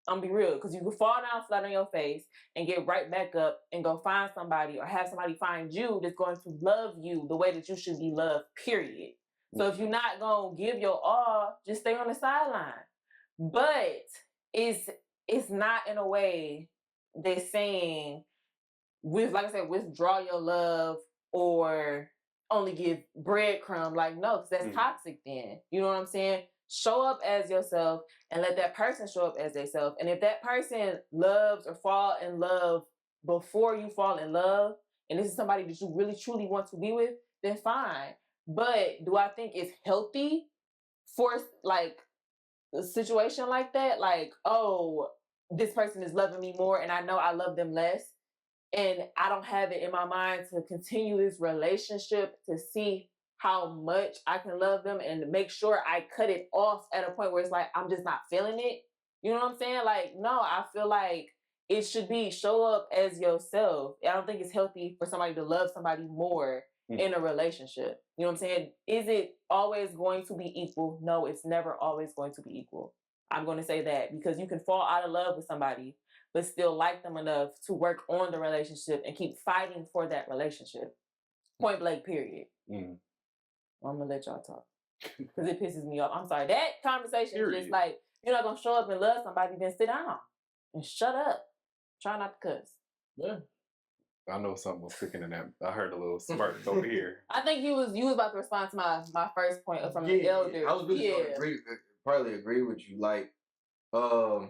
I'm going to be real, because you can fall down flat on your face and get right back up and go find somebody or have somebody find you that's going to love you the way that you should be loved, period. So if you're not going to give your all, just stay on the sideline. But it's not in a way that's saying, like I said, withdraw your love or only give breadcrumb. Like, no, because that's toxic then. You know what I'm saying? Show up as yourself and let that person show up as themselves. And if that person loves or fall in love before you fall in love, and this is somebody that you really truly want to be with, then fine. But do I think it's healthy for like a situation like that? Like, oh, this person is loving me more and I know I love them less. And I don't have it in my mind to continue this relationship to see how much I can love them and to make sure I cut it off at a point where it's like, I'm just not feeling it. You know what I'm saying? Like, no, I feel like it should be show up as yourself. I don't think it's healthy for somebody to love somebody more in a relationship. You know what I'm saying? Is it always going to be equal? No, it's never always going to be equal. I'm going to say that because you can fall out of love with somebody, but still like them enough to work on the relationship and keep fighting for that relationship. Point blank, period. Well, I'm going to let y'all talk because it pisses me off. I'm sorry. That conversation is just like, you're not going to show up and love somebody, then sit down and shut up. Try not to cuss. Yeah. I know something was cooking in that. I heard a little smirk over here. I think you was about to respond to my first point from the elder. I was really going to probably agree with you. Like, I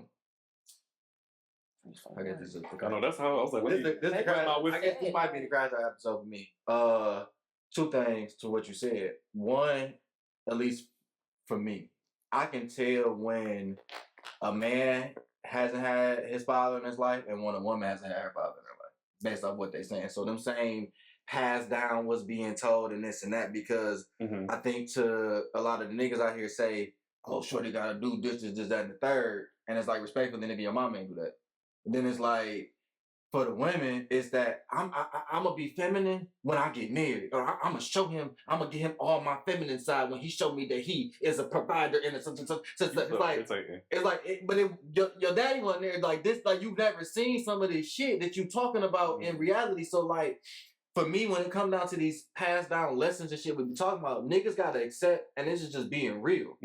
guess this is. I know that's how I was like. I guess this might be the crash out episode for me. Two things to what you said. One, at least for me, I can tell when a man hasn't had his father in his life and when a woman hasn't had her father in her life, based off what they're saying. So them saying passed down what's being told and this and that, because I think to a lot of the niggas out here say, oh, shorty gotta do this, that, and the third. And it's like, respectfully, nigga, your mama ain't do that. And then it's like, for the women, it's that I'm gonna be feminine when I get married, or I'm gonna show him, I'm gonna give him all my feminine side when he showed me that he is a provider and it's like, but your daddy wasn't there like this, like you've never seen some of this shit that you talking about in reality. So like, for me, when it comes down to these passed down lessons and shit we be talking about, niggas gotta accept, and this is just being real.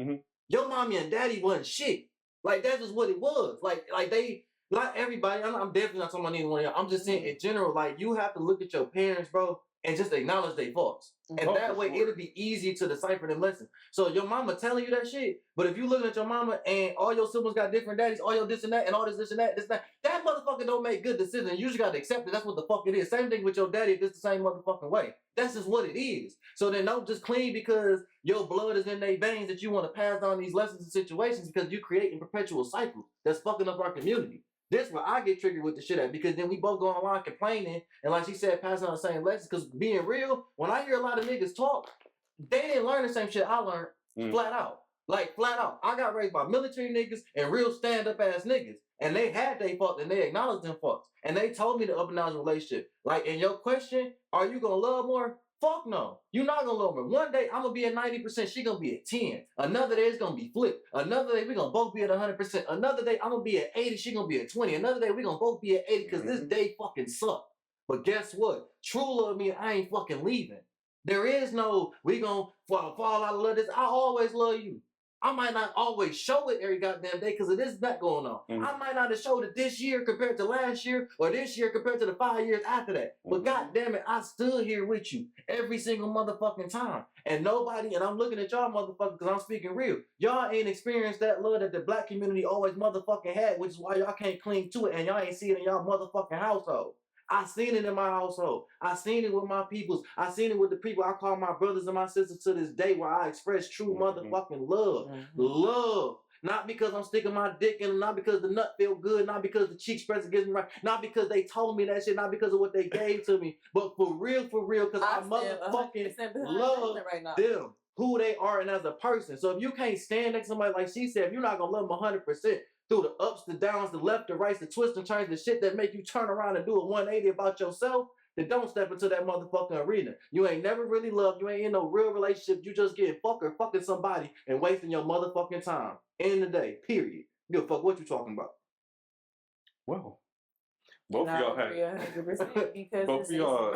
Your mommy and daddy wasn't shit. Like that's just what it was. Like they. Not everybody, I'm definitely not talking about anyone else. I'm just saying in general, like you have to look at your parents, bro, and just acknowledge their faults. And that way it'll be easy to decipher them lessons. So your mama telling you that shit, but if you looking at your mama and all your siblings got different daddies, all your this and that, and all this and that, that motherfucker don't make good decisions. You just gotta accept it. That's what the fuck it is. Same thing with your daddy if it's the same motherfucking way. That's just what it is. So then don't just clean because your blood is in their veins that you want to pass down these lessons and situations, because you creating perpetual cycles that's fucking up our community. This where I get triggered with the shit at, because then we both go online complaining, and like she said, passing on the same lessons. Because being real, when I hear a lot of niggas talk, they didn't learn the same shit I learned flat out. Like flat out. I got raised by military niggas and real stand-up ass niggas. And they had their faults and they acknowledged them faults. And they told me to up and down the relationship. Like in your question, are you gonna love more? Fuck no. You're not gonna love her. One day I'm gonna be at 90%, she gonna be at 10. Another day it's gonna be flipped. Another day we gonna both be at 100%. Another day I'm gonna be at 80, she gonna be at 20. Another day we gonna both be at 80 because this day fucking sucked. But guess what? True love means I ain't fucking leaving. There is no, we gonna fall out of love this. I always love you. I might not always show it every goddamn day because of this that going on. I might not have showed it this year compared to last year, or this year compared to the 5 years after that. But goddamn it, I stood here with you every single motherfucking time. And nobody, and I'm looking at y'all motherfuckers because I'm speaking real. Y'all ain't experienced that love that the black community always motherfucking had, which is why y'all can't cling to it, and y'all ain't see it in y'all motherfucking household. I seen it in my household. I seen it with my peoples. I seen it with the people I call my brothers and my sisters to this day, where I express true motherfucking love. Love. Not because I'm sticking my dick in, not because the nut feel good, not because the cheeks press against me right, not because they told me that shit, not because of what they gave to me, but for real, because I motherfucking love them, who they are and as a person. So if you can't stand next to somebody, like she said, if you're not gonna love them 100%, through the ups, the downs, the left, the right, the twists and turns, the shit that make you turn around and do a 180 about yourself, then don't step into that motherfucking arena. You ain't never really loved. You ain't in no real relationship. You just getting fucking somebody and wasting your motherfucking time. End of the day, period. Give a fuck what you talking about. Well, both of y'all had 100% because both of y'all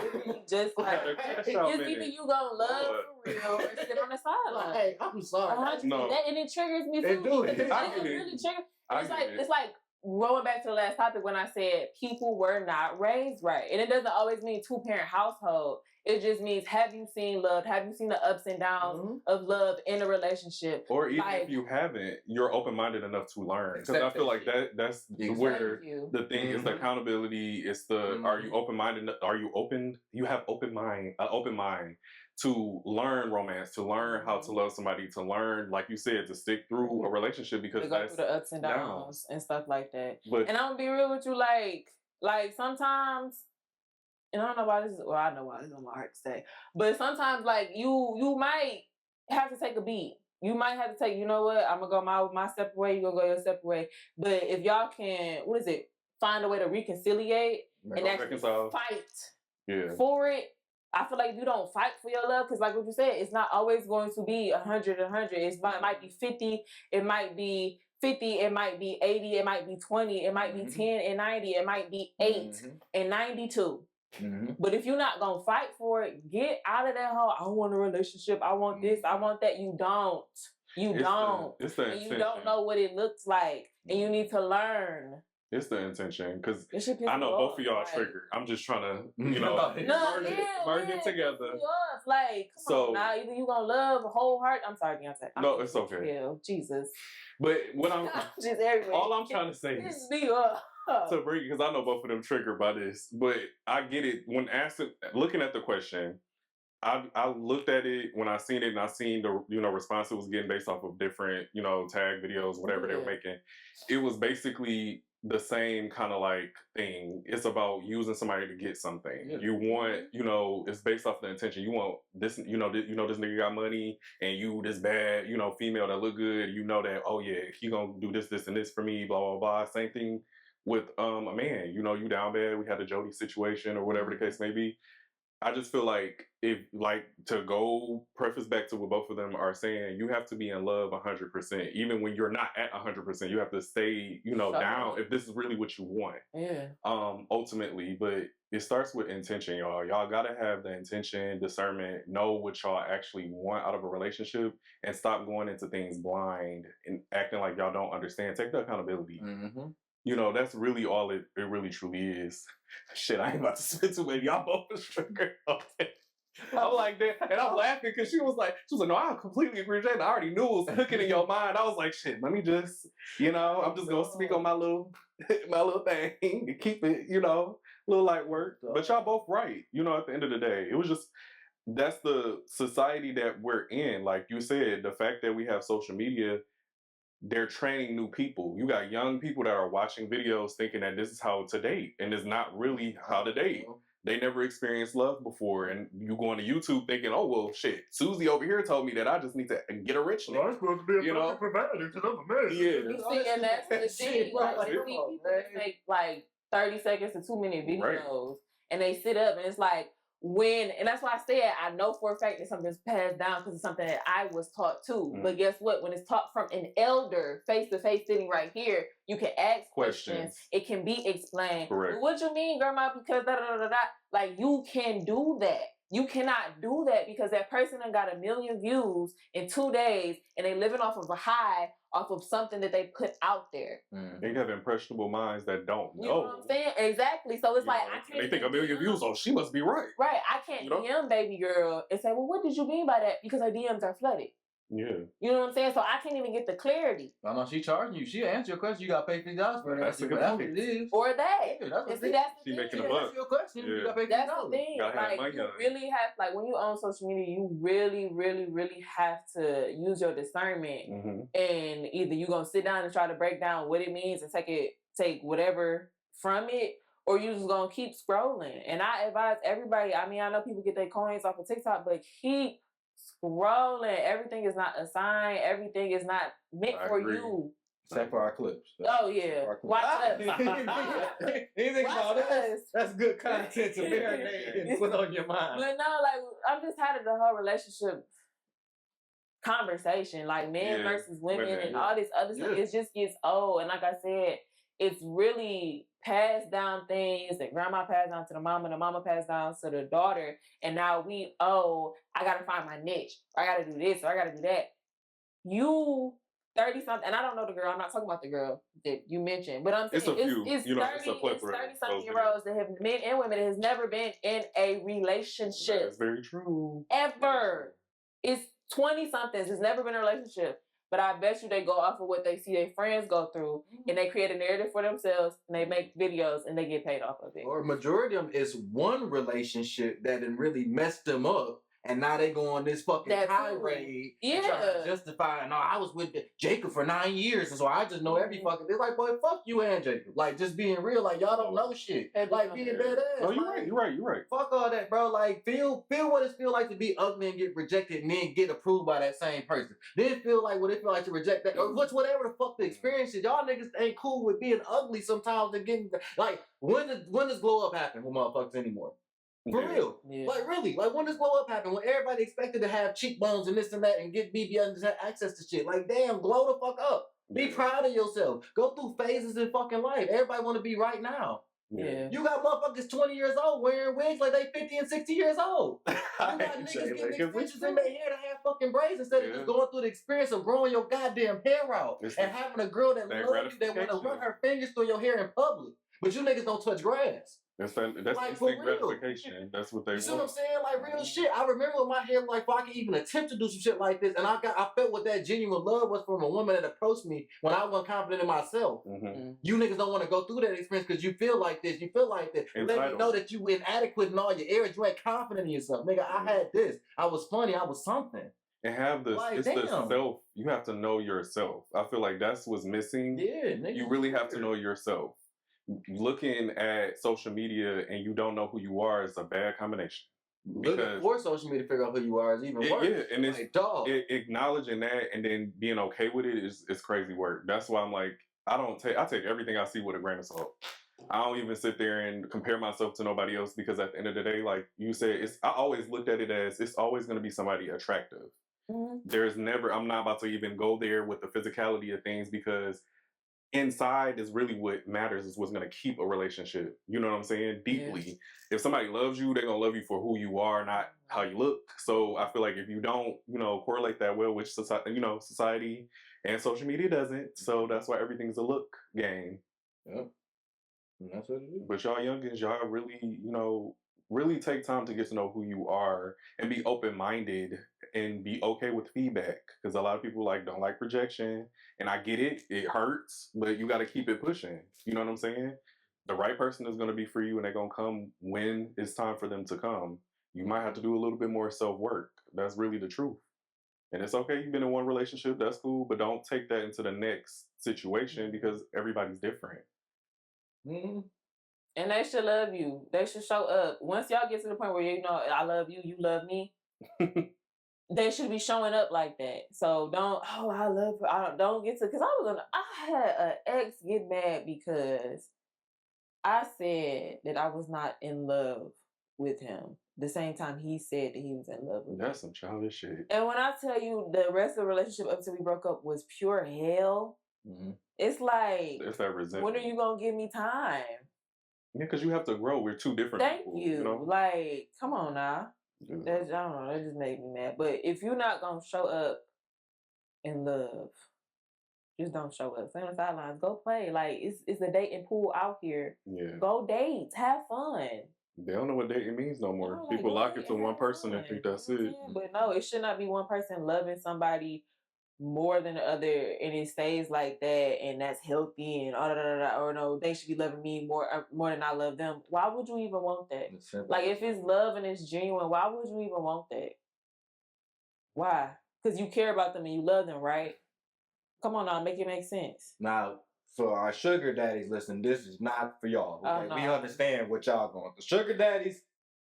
just like it's either you gonna love for real or sit on the sideline. Hey, I'm sorry. No. And it triggers me too. It really triggers. It's like going back to the last topic when I said people were not raised right. And it doesn't always mean 2-parent household. It just means, have you seen love? Have you seen the ups and downs of love in a relationship? Or even if you haven't, you're open-minded enough to learn. Because I feel like that's where the thing is, the accountability. It's the are you open-minded? Are you open? You have open mind to learn romance, to learn how to love somebody, to learn, like you said, to stick through a relationship, because go through the ups and downs and stuff like that. But, and I'm gonna be real with you, like sometimes. And I don't know why this is, well, I know why this is on my heart to say. But sometimes, like, you might have to take a beat. You might have to take, you know what, I'm going to go my separate way, you're going to go your separate way. But if y'all can, find a way to reconciliate and actually fight for it, I feel like if you don't fight for your love, because like what you said, it's not always going to be 100. It might be 50, it might be 50, it might be 80, it might be 20, it might be 10 and 90, it might be 8 and 92. But if you're not gonna fight for it, get out of that hole. I want a relationship. I want this. I want that. You don't. You don't. And you don't know what it looks like, and you need to learn. It's the intention, because I know both of y'all are triggered. I'm just trying to, merge it together. Like, come on now. Either you gonna love a whole heart. I'm sorry, Beyonce. No, it's okay. Jesus. But what all I'm trying to say is to bring, because I know both of them triggered by this, but I get it when looking at the question. I looked at it when I seen it, and I seen the response it was getting based off of different tag videos, whatever they were making. It was basically the same kind of like thing. It's about using somebody to get something. Yeah. You want it's based off the intention. You want this this nigga got money, and you this bad female that look good. You know that he gonna do this and this for me. Blah blah blah. Same thing with a man. You down bad. We had the Jody situation or whatever the case may be. I just feel like to go preface back to what both of them are saying, you have to be in love 100%. Even when you're not at 100%, you have to stay, down if this is really what you want. Yeah. Ultimately, but it starts with intention, y'all. Y'all gotta have the intention, discernment, know what y'all actually want out of a relationship, and stop going into things blind and acting like y'all don't understand. Take the accountability. Mm-hmm. That's really all it really truly is. Shit, I ain't about to spit too many. Y'all both was triggered. I'm like that, and I'm laughing because she was like, no, I completely agree with Jalen. I already knew it was cooking in your mind. I was like, shit, let me just, I'm just gonna speak on my little thing and keep it, little light work. But y'all both right. At the end of the day, it was just that's the society that we're in. Like you said, the fact that we have social media. They're training new people. You got young people that are watching videos thinking that this is how to date, and it's not really how to date. They never experienced love before, and you go on to YouTube thinking, oh, well, shit, Susie over here told me that I just need to get a rich nigga. Well, I'm supposed to be a fucking provider because I'm a man. Yeah. You see, and that's the thing. People make like 30 seconds to 2 minute videos, and they sit up, and it's like, and that's why I said I know for a fact that something's passed down because it's something that I was taught too. But guess what? When it's taught from an elder, face to face, sitting right here, you can ask questions. It can be explained. Correct. What you mean, grandma? Because da da da da. Like you can do that. You cannot do that because that person done got 1 million views in 2 days, and they living off of a high, off of something that they put out there. They have impressionable minds that don't know. You know what I'm saying? Exactly. So it's like, I can't. They think 1 million views, she must be right. Right. I can't DM baby girl and say, well, what did you mean by that? Because her DMs are flooded. Yeah. You know what I'm saying? So I can't even get the clarity. I know she charging you. She'll answer your question. You got to pay $50 for that. That's what it is. Or that. Yeah, that's the she making a buck. Answer your question. Yeah. You got to pay $50. That's the thing. Like, you really have, like, when you own social media, you really, really, really have to use your discernment. Mm-hmm. And either you're going to sit down and try to break down what it means and take whatever from it, or you just going to keep scrolling. And I advise everybody, I mean, I know people get their coins off of TikTok, but keep scrolling. Everything is not assigned. Everything is not meant for you. Except for our clips. Oh yeah, watch us. Anything about us? That's good content to marinate and put on your mind. But no, like I'm just tired of the whole relationship conversation, like men versus women and all this other stuff. It just gets old. And like I said, it's really passed down things that grandma passed down to the mama passed down to the daughter, and now I gotta find my niche, or I gotta do this, or I gotta do that. You 30-something, and I don't know the girl, I'm not talking about the girl that you mentioned, but I'm saying it's 30-something-year-olds that have, men and women, that has never been in a relationship. That's very true. Ever. It's 20-somethings, has never been in a relationship. But I bet you they go off of what they see their friends go through, and they create a narrative for themselves, and they make videos, and they get paid off of it. Or majority of them is one relationship that done really messed them up, and now they go on this fucking tirade and try to justify, no, I was with Jacob for 9 years, and so I just know every fucking... It's like, boy, fuck you and Jacob. Like, just being real, like, y'all don't know shit. Like, being badass. Oh, you're right. Fuck all that, bro. Like, feel what it feel like to be ugly and get rejected and then get approved by that same person. Then feel like what it feel like to reject that, or whatever the fuck the experience is. Y'all niggas ain't cool with being ugly sometimes and getting... Like, when does glow up happen with motherfuckers anymore? For real. Yeah. Like, really. Like, when does glow up happen? When everybody expected to have cheekbones and this and that and get BBL and just have access to shit. Like, damn, glow the fuck up. Be proud of yourself. Go through phases in fucking life. Everybody want to be right now. Yeah. You got motherfuckers 20 years old wearing wigs like they 50 and 60 years old. You got niggas getting extensions in their hair to have fucking braids instead of just going through the experience of growing your goddamn hair out and having a girl that loves you, that want to run her fingers through your hair in public. But you niggas don't touch grass. That's like, instant gratification. That's what they want. You see what I'm saying? Like real shit. I remember in my head, like, if I could even attempt to do some shit like this, and I felt what that genuine love was from a woman that approached me when I wasn't confident in myself. You niggas don't want to go through that experience because you feel like this, you feel like that. Let me know that you inadequate in all your areas. You ain't confident in yourself, nigga. I had this. I was funny. I was something. And have this, like, it's the self. You have to know yourself. I feel like that's what's missing. Yeah, nigga. You really have to know yourself. Looking at social media and you don't know who you are is a bad combination. Looking for social media to figure out who you are is even worse. Yeah, and it's like, acknowledging that and then being okay with it is crazy work. That's why I'm like, I take everything I see with a grain of salt. I don't even sit there and compare myself to nobody else because at the end of the day, like you said, I always looked at it as it's always going to be somebody attractive. There's never, I'm not about to even go there with the physicality of things because inside is really what matters, is what's going to keep a relationship. You know what I'm saying? Deeply. Yes. If somebody loves you, they're going to love you for who you are, not how you look. So I feel like if you don't, correlate that well, which society and social media doesn't. So that's why everything's a look game. Yep. And that's what it is. But y'all youngins, y'all really, really take time to get to know who you are and be open-minded and be okay with feedback. Because a lot of people don't like rejection. And I get it. It hurts, but you got to keep it pushing. You know what I'm saying? The right person is going to be for you and they're going to come when it's time for them to come. You might have to do a little bit more self-work. That's really the truth. And it's okay. You've been in one relationship. That's cool. But don't take that into the next situation because everybody's different. And they should love you. They should show up. Once y'all get to the point where I love you, you love me. They should be showing up like that. So I love her. Don't get to, because I had an ex get mad because I said that I was not in love with him. The same time he said that he was in love with me. That's some childish shit. And when I tell you the rest of the relationship up until we broke up was pure hell, it's like, it's that resentment. When are you going to give me time? Yeah, because you have to grow. We're two different people. Thank you. Like, come on now. I don't know. That just made me mad. But if you're not going to show up in love, just don't show up. Stay on the sidelines. Go play. Like, it's a dating pool out here. Yeah. Go date. Have fun. They don't know what dating means no more. People lock it to one person and think that's it. But no, it should not be one person loving somebody more than the other, and it stays like that, and that's healthy, and or no, they should be loving me more than I love them. Why would you even want that? Like, if it's love and it's genuine, why would you even want that? Why? Because you care about them and you love them, right? Come on now, make it make sense. Now, for our sugar daddies listening, this is not for y'all. Okay? No. We understand what y'all going through. Sugar daddies,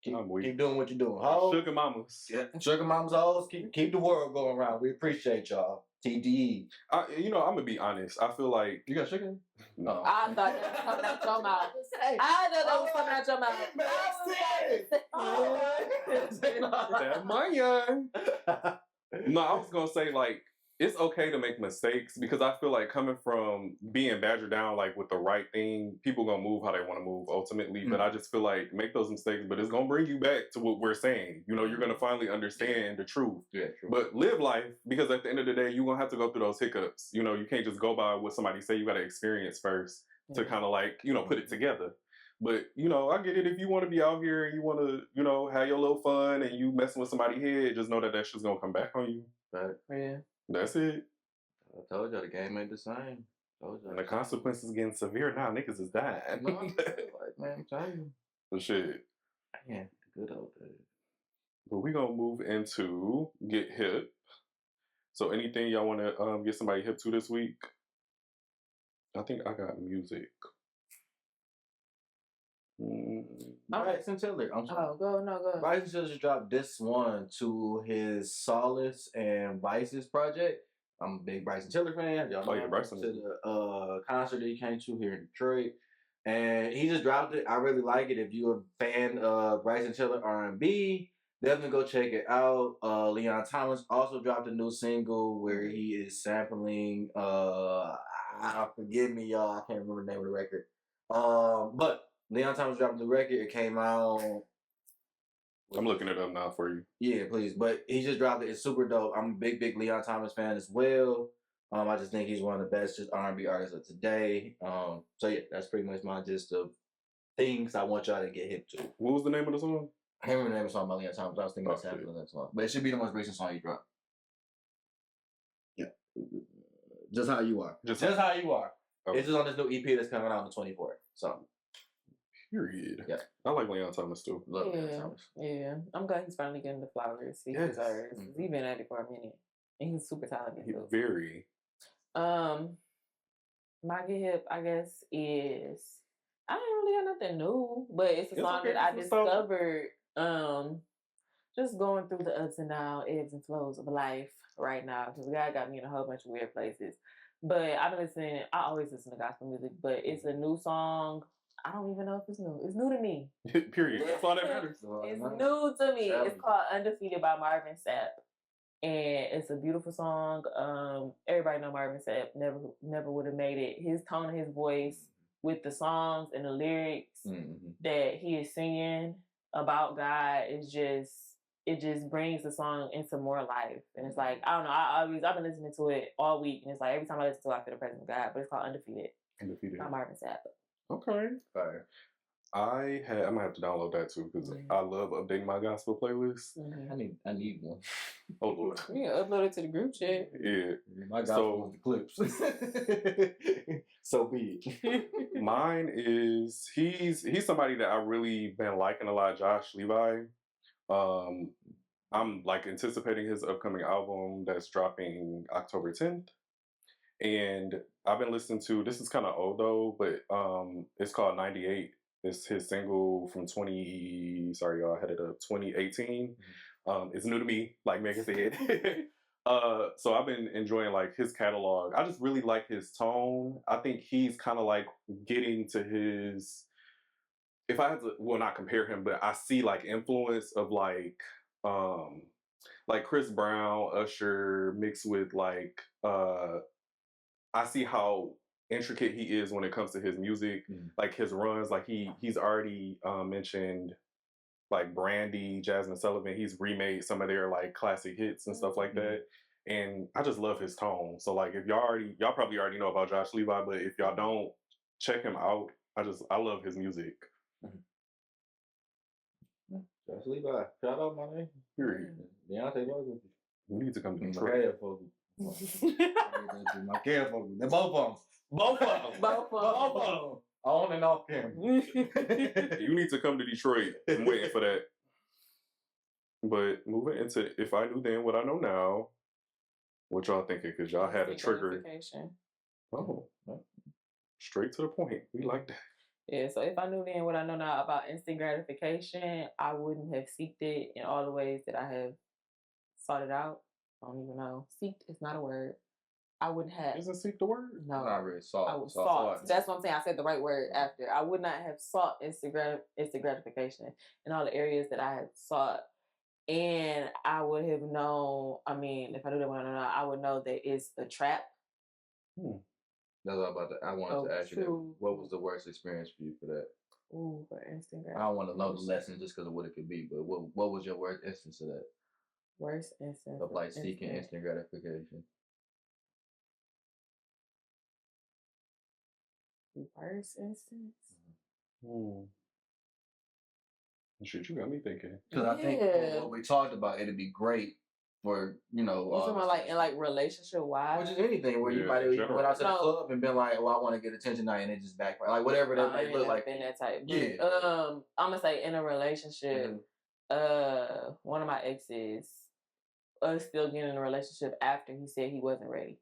keep doing what you're doing. Hoes, sugar mamas. Yeah, sugar mamas, hoes, keep the world going around. We appreciate y'all. TDE. I'm gonna be honest. I feel like you got sugar. No. I thought that was coming out your mouth. I thought that was coming out your mouth. That Maegan. No, I was gonna say it's okay to make mistakes because I feel like coming from being badgered down with the right thing, people gonna move how they want to move ultimately. But I just feel like make those mistakes, but it's gonna bring you back to what we're saying. You're gonna finally understand the truth. Yeah, true. But live life, because at the end of the day, you're gonna have to go through those hiccups. You can't just go by what somebody say. You gotta experience first to kind of put it together. But I get it. If you want to be out here and you want to have your little fun and you messing with somebody's head, just know that shit's gonna come back on you. But yeah. That's it. I told you the game ain't the same. And the consequences getting severe now. Niggas is dying. No, man, I'm telling you. So shit. Yeah, good old days. But we gonna move into get hip. So anything y'all want to get somebody hip to this week? I think I got music. Bryson Tiller. I'm sorry. Go. Bryson Tiller just dropped this one to his Solace and Vices project. I'm a big Bryson Tiller fan. Y'all know Bryson to the concert that he came to here in Detroit. And he just dropped it. I really like it. If you're a fan of Bryson Tiller R&B, definitely go check it out. Leon Thomas also dropped a new single where he is sampling forgive me, y'all, I can't remember the name of the record. But Leon Thomas dropped the record. It came out. I'm looking it up now for you. Yeah, please. But he just dropped it. It's super dope. I'm a big Leon Thomas fan as well. I just think he's one of the best just R&B artists of today. So yeah, that's pretty much my gist of things I want y'all to get hip to. What was the name of the song? I can't remember the name of the song by Leon Thomas, but I was thinking of sample of that song. But it should be the most recent song you dropped. Yeah. Just How You Are. Just How You Are. Okay. It's just on this new EP that's coming out on the 24th. So. Period. Yeah. I like Leon Thomas too. Love Leon Thomas. Yeah. I'm glad he's finally getting the flowers he deserves. Mm-hmm. He's been at it for a minute. And he's super talented. Very. My get hip, I guess, is I don't really have nothing new, but it's a song that I discovered just going through the ups and downs, ebbs and flows of life right now, because God got me in a whole bunch of weird places. But I've been listening, I always listen to gospel music, but it's a new song. I don't even know if it's new. It's new to me. Period. That's all that matters. It's new to me. It's called Undefeated by Marvin Sapp. And it's a beautiful song. Everybody know Marvin Sapp. Never would have made it. His tone and his voice with the songs and the lyrics that he is singing about God is just, it just brings the song into more life. And it's like, I don't know, I've been listening to it all week, and it's like every time I listen to it, I feel the presence of God. But it's called Undefeated. By Marvin Sapp. Okay. Fire. I'm gonna have to download that too, because I love updating my gospel playlist. I need one. Oh Lord. Yeah, upload it to the group chat. Yeah. My gospel is the clips. So be it. Mine is he's somebody that I really been liking a lot, Josh Levi. I'm like anticipating his upcoming album that's dropping October 10th. And I've been listening to, this is kind of old though, but it's called 98. It's his single from 2018. It's new to me, like Maegan said. So I've been enjoying like his catalog. I just really like his tone. I think he's kind of like getting to his, if I had to, well, not compare him, but I see like influence of like Chris Brown, Usher mixed with like, I see how intricate he is when it comes to his music, like his runs. Like he's already mentioned like Brandy, Jasmine Sullivan. He's remade some of their like classic hits and stuff like that. And I just love his tone. So like if y'all probably already know about Josh Levi, but if y'all don't, check him out. I love his music. Josh Levi, shout out my name. Period. Deontay Wilson. We need to come to Detroit. My care folks. They're both of them. On and off camera. You need to come to Detroit. I'm waiting for that. But moving into If I Knew Then What I Know Now, what y'all thinking? Because y'all had a trigger. Oh, straight to the point. We like that. Yeah, so if I knew then what I know now about instant gratification, I wouldn't have seeked it in all the ways that I have sought it out. I don't even know. Seeked is not a word. I wouldn't have. Isn't seek the word? No. Not really. Sought. I would sought. That's what I'm saying. I said the right word after. I would not have sought instant gratification in all the areas that I had sought. And I would have known, I mean, if I knew that what I know now, I would know that it's a trap. That's what I wanted to ask you that. What was the worst experience for you for that? Ooh, for instant gratification. I don't want to know the lesson just because of what it could be, but what was your worst instance of that? Worst instance of like seeking instant gratification. Worst instance? Shit, you got me thinking. Because I think what we talked about, it'd be great for, you know. You're talking about like in like relationship wise? Or just anything where you might have went out to the club and been like, well, I want to get attention now, and it just backfire. Like whatever that may look like. Been that type. Yeah. I'm going to say in a relationship, one of my exes, us still getting in a relationship after he said he wasn't ready.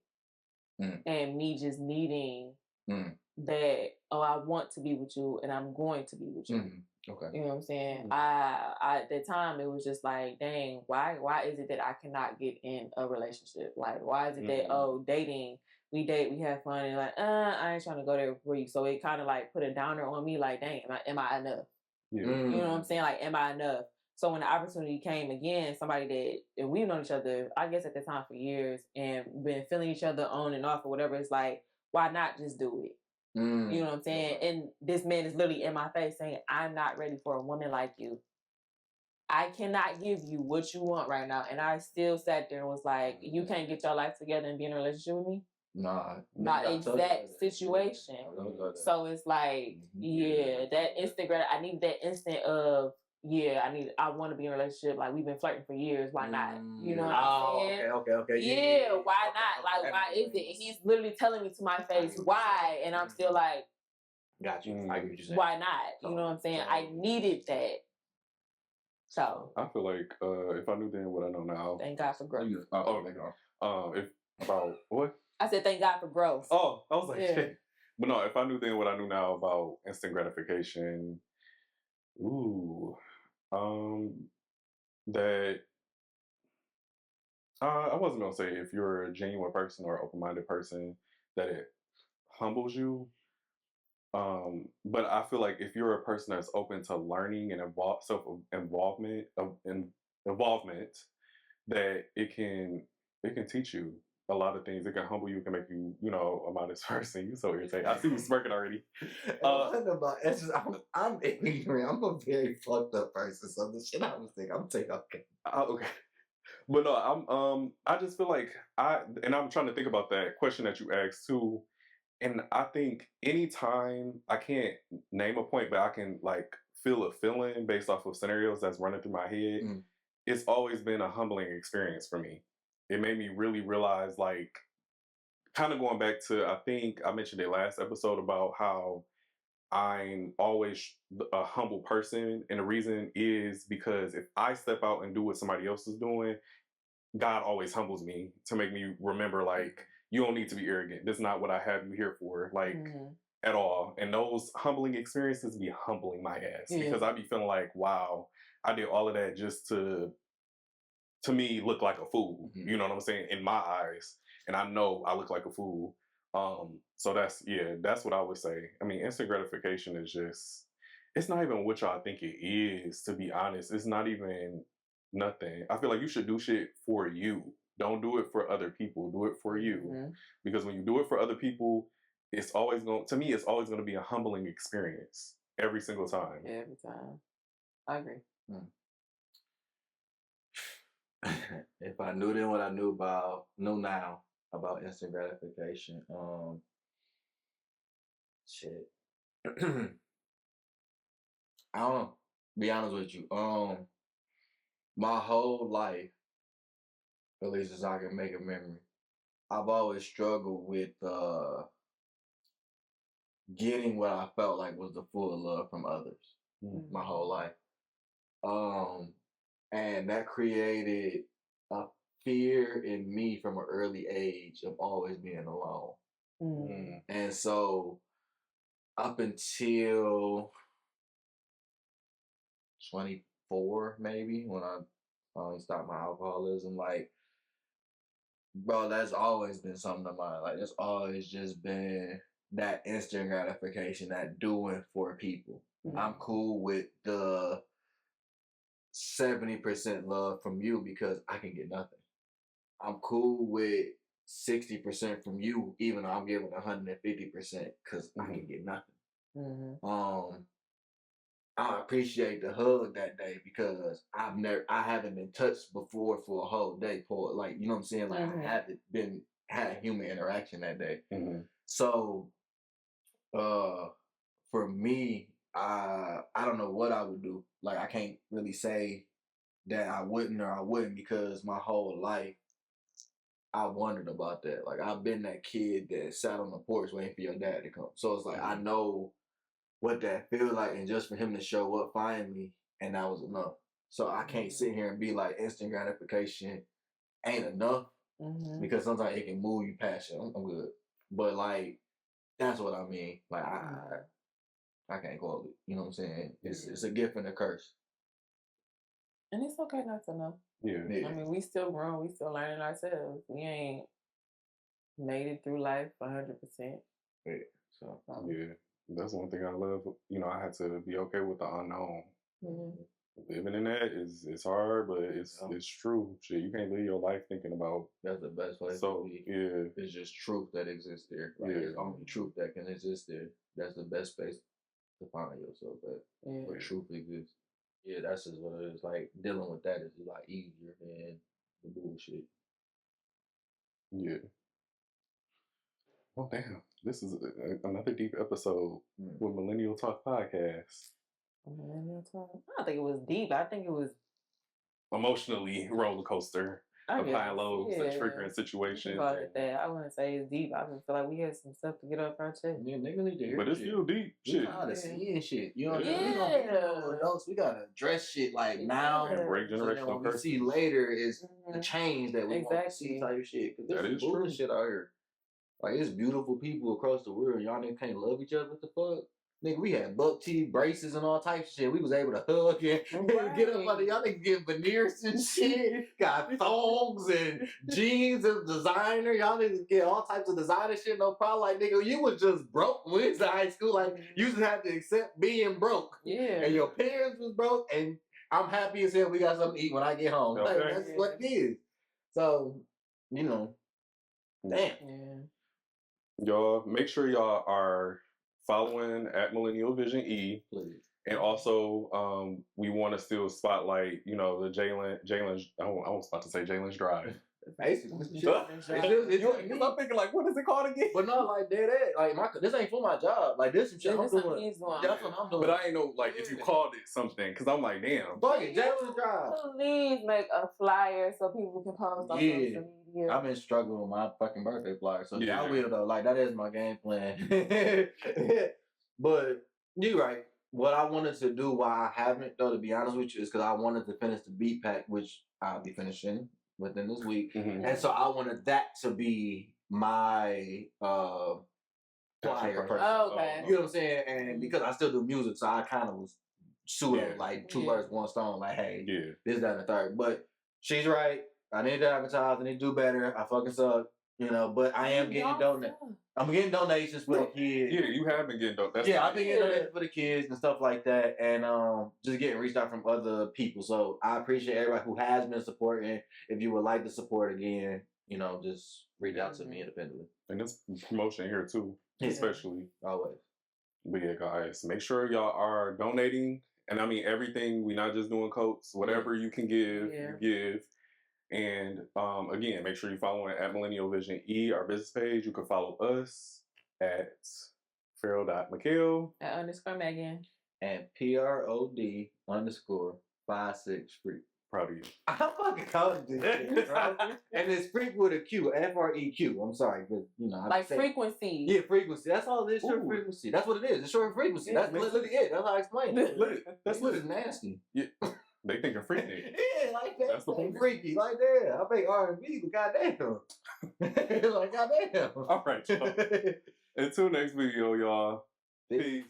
And me just needing that, I want to be with you and I'm going to be with you. Okay. You know what I'm saying? I at that time it was just like, dang, why is it that I cannot get in a relationship? Like, why is it that dating, we date, we have fun, and like, I ain't trying to go there for you. So it kind of like put a downer on me, like, dang, am I enough? You know what I'm saying? Like, am I enough? So when the opportunity came again, somebody that, and we've known each other, I guess at the time for years, and been feeling each other on and off or whatever, it's like, why not just do it? You know what I'm saying? And this man is literally in my face saying, I'm not ready for a woman like you. I cannot give you what you want right now. And I still sat there and was like, you can't get your life together and be in a relationship with me? not exact situation. So it's like, that instant I need that instant of, I want to be in a relationship. Like, we've been flirting for years. Why not? You know what I'm saying? Okay. Yeah, why not? Like, why is it? And he's literally telling me to my face, why? And I'm still like, got you. I get what you're saying. Why not? You know what I'm saying? I needed that. So I feel like if I knew then what I know now. Thank God for growth. If about what? I said thank God for growth. Oh, I was like, shit. But no, if I knew then what I knew now about instant gratification, that I wasn't gonna say if you're a genuine person or open-minded person that it humbles you. But I feel like if you're a person that's open to learning and self-involvement involvement, that it can teach you a lot of things. It can humble you. It can make you, a modest person. You so irritating. I see you smirking already. I'm ignorant. I'm a very fucked up person. So the shit I was thinking, I'm saying okay. Okay. But no, I just feel like I'm trying to think about that question that you asked too. And I think anytime, I can't name a point, but I can like feel a feeling based off of scenarios that's running through my head. It's always been a humbling experience for me. It made me really realize, like, kind of going back to, I think I mentioned it last episode about how I'm always a humble person. And the reason is because if I step out and do what somebody else is doing, God always humbles me to make me remember, like, you don't need to be arrogant. That's not what I have you here for, like, at all. And those humbling experiences be humbling my ass because I be feeling like, wow, I did all of that just to me look like a fool. You know what I'm saying? In my eyes. And I know I look like a fool. So that's what I would say. I mean, instant gratification is just, it's not even what y'all think it is, to be honest. It's not even nothing. I feel like you should do shit for you. Don't do it for other people. Do it for you. Because when you do it for other people, it's always going to be a humbling experience every single time. Every time. I agree. If I knew then what I know now about instant gratification, shit. I don't know. Be honest with you. My whole life, at least as I can make a memory, I've always struggled with getting what I felt like was the full love from others. My whole life. And that created a fear in me from an early age of always being alone. And so up until 24, maybe, when I stopped my alcoholism, like, bro, that's always been something of mine. Like, it's always just been that instant gratification, that doing for people. I'm cool with the 70% love from you because I can get nothing. I'm cool with 60% from you, even though I'm giving 150% because I can get nothing. I appreciate the hug that day because I haven't been touched before for a whole day. Like, you know what I'm saying? Like, I haven't had human interaction that day. So, for me, I don't know what I would do. Like, I can't really say that I wouldn't or I wouldn't because my whole life I wondered about that. Like, I've been that kid that sat on the porch waiting for your dad to come. So it's like, I know what that feels like, and just for him to show up finally, and that was enough. So I can't sit here and be like instant gratification ain't enough because sometimes it can move you past it. I'm good. But like, that's what I mean. Like, I can't call it. You know what I'm saying? It's a gift and a curse. And it's okay not to know. I mean, we still grown. We still learning ourselves. We ain't made it through life 100%. So that's one thing I love. I had to be okay with the unknown. Living in that is hard, but it's true. Shit, you can't live your life thinking about. That's the best place to be. It's just truth that exists there. Like, there's only truth that can exist there. That's the best space to find yourself at. Where truth exists. Yeah, that's just what it is. Like, dealing with that is a lot easier than the bullshit. Yeah. Oh, damn. This is another deep episode with Millennial Talk Podcast. Millennial Talk? I don't think it was deep. I think it was emotionally roller coaster of high and lows and triggering situations. I wouldn't say it's deep. I just feel like we had some stuff to get off our chest. Yeah, niggas need to hear but it's still deep. We gotta see shit. You know what I mean? We don't be adults. We gotta address shit like now. And break generational curses. We see later is the change that we want to see type shit. Because there's some bullshit out here. Like, it's beautiful people across the world. Y'all niggas can't love each other. What the fuck? Nigga, we had buck teeth, braces, and all types of shit. We was able to hug and get up under y'all niggas get veneers and shit. Got thongs and jeans and designer. Y'all niggas get all types of designer shit, no problem. Like, nigga, you was just broke when we was in high school. Like, you just had to accept being broke. Yeah. And your parents was broke, and I'm happy as hell we got something to eat when I get home. Okay. Like, that's what it is. So, you know, damn. Yeah. Y'all, make sure y'all are following at Millennial Vision E. Please. And also, we want to still spotlight, you know, the Jalen, I was about to say Jalen's Drive. Basically. Because I'm thinking, like, what is it called again? But no, like, this ain't for my job. Like, this some shit I'm doing. That's what I'm doing. But I ain't know, like, if you called it something, because I'm like, damn. Fuck it, Jalen's Drive. Please make a flyer so people can post on social media. I've been struggling with my fucking birthday flyer, so I will though. Like, that is my game plan. But you're right. What I wanted to do, why I haven't though, to be honest with you, is because I wanted to finish the beat pack, which I'll be finishing within this week, and so I wanted that to be my flyer. Oh, okay. You know what I'm saying? And because I still do music, so I kind of was pseudo like two birds, one stone. Like, hey, this, that, and the third. But she's right. I need to advertise. I need to do better. I fucking suck, you know. But I am getting donations. I'm getting donations for the kids. Yeah, you have been getting donations. Yeah, I've been getting donations for the kids and stuff like that, and just getting reached out from other people. So I appreciate everybody who has been supporting. If you would like to support again, you know, just reach out to me independently. And this promotion here too, especially always. But yeah, guys, make sure y'all are donating, and I mean everything. We're not just doing coats. Whatever you can give, you give. And again, make sure you follow at Millennial Vision E, our business page. You can follow us at Farrell.McHale. At _Maegan. And PROD _56 Freq. Proud of you. I fucking called this shit, bro. And it's Freq with a Q, FREQ. I'm sorry, but you know. Like frequency. Yeah, frequency. That's all it is, short frequency. That's what it is. It's short frequency. That's literally it. That's how I explain it. That's what is nasty. Yeah. They think you're freaky. Yeah, like that. That's the point. Freaky, like that. I make R&B, but goddamn. Like, goddamn. All right, y'all. Until next video, y'all. Peace.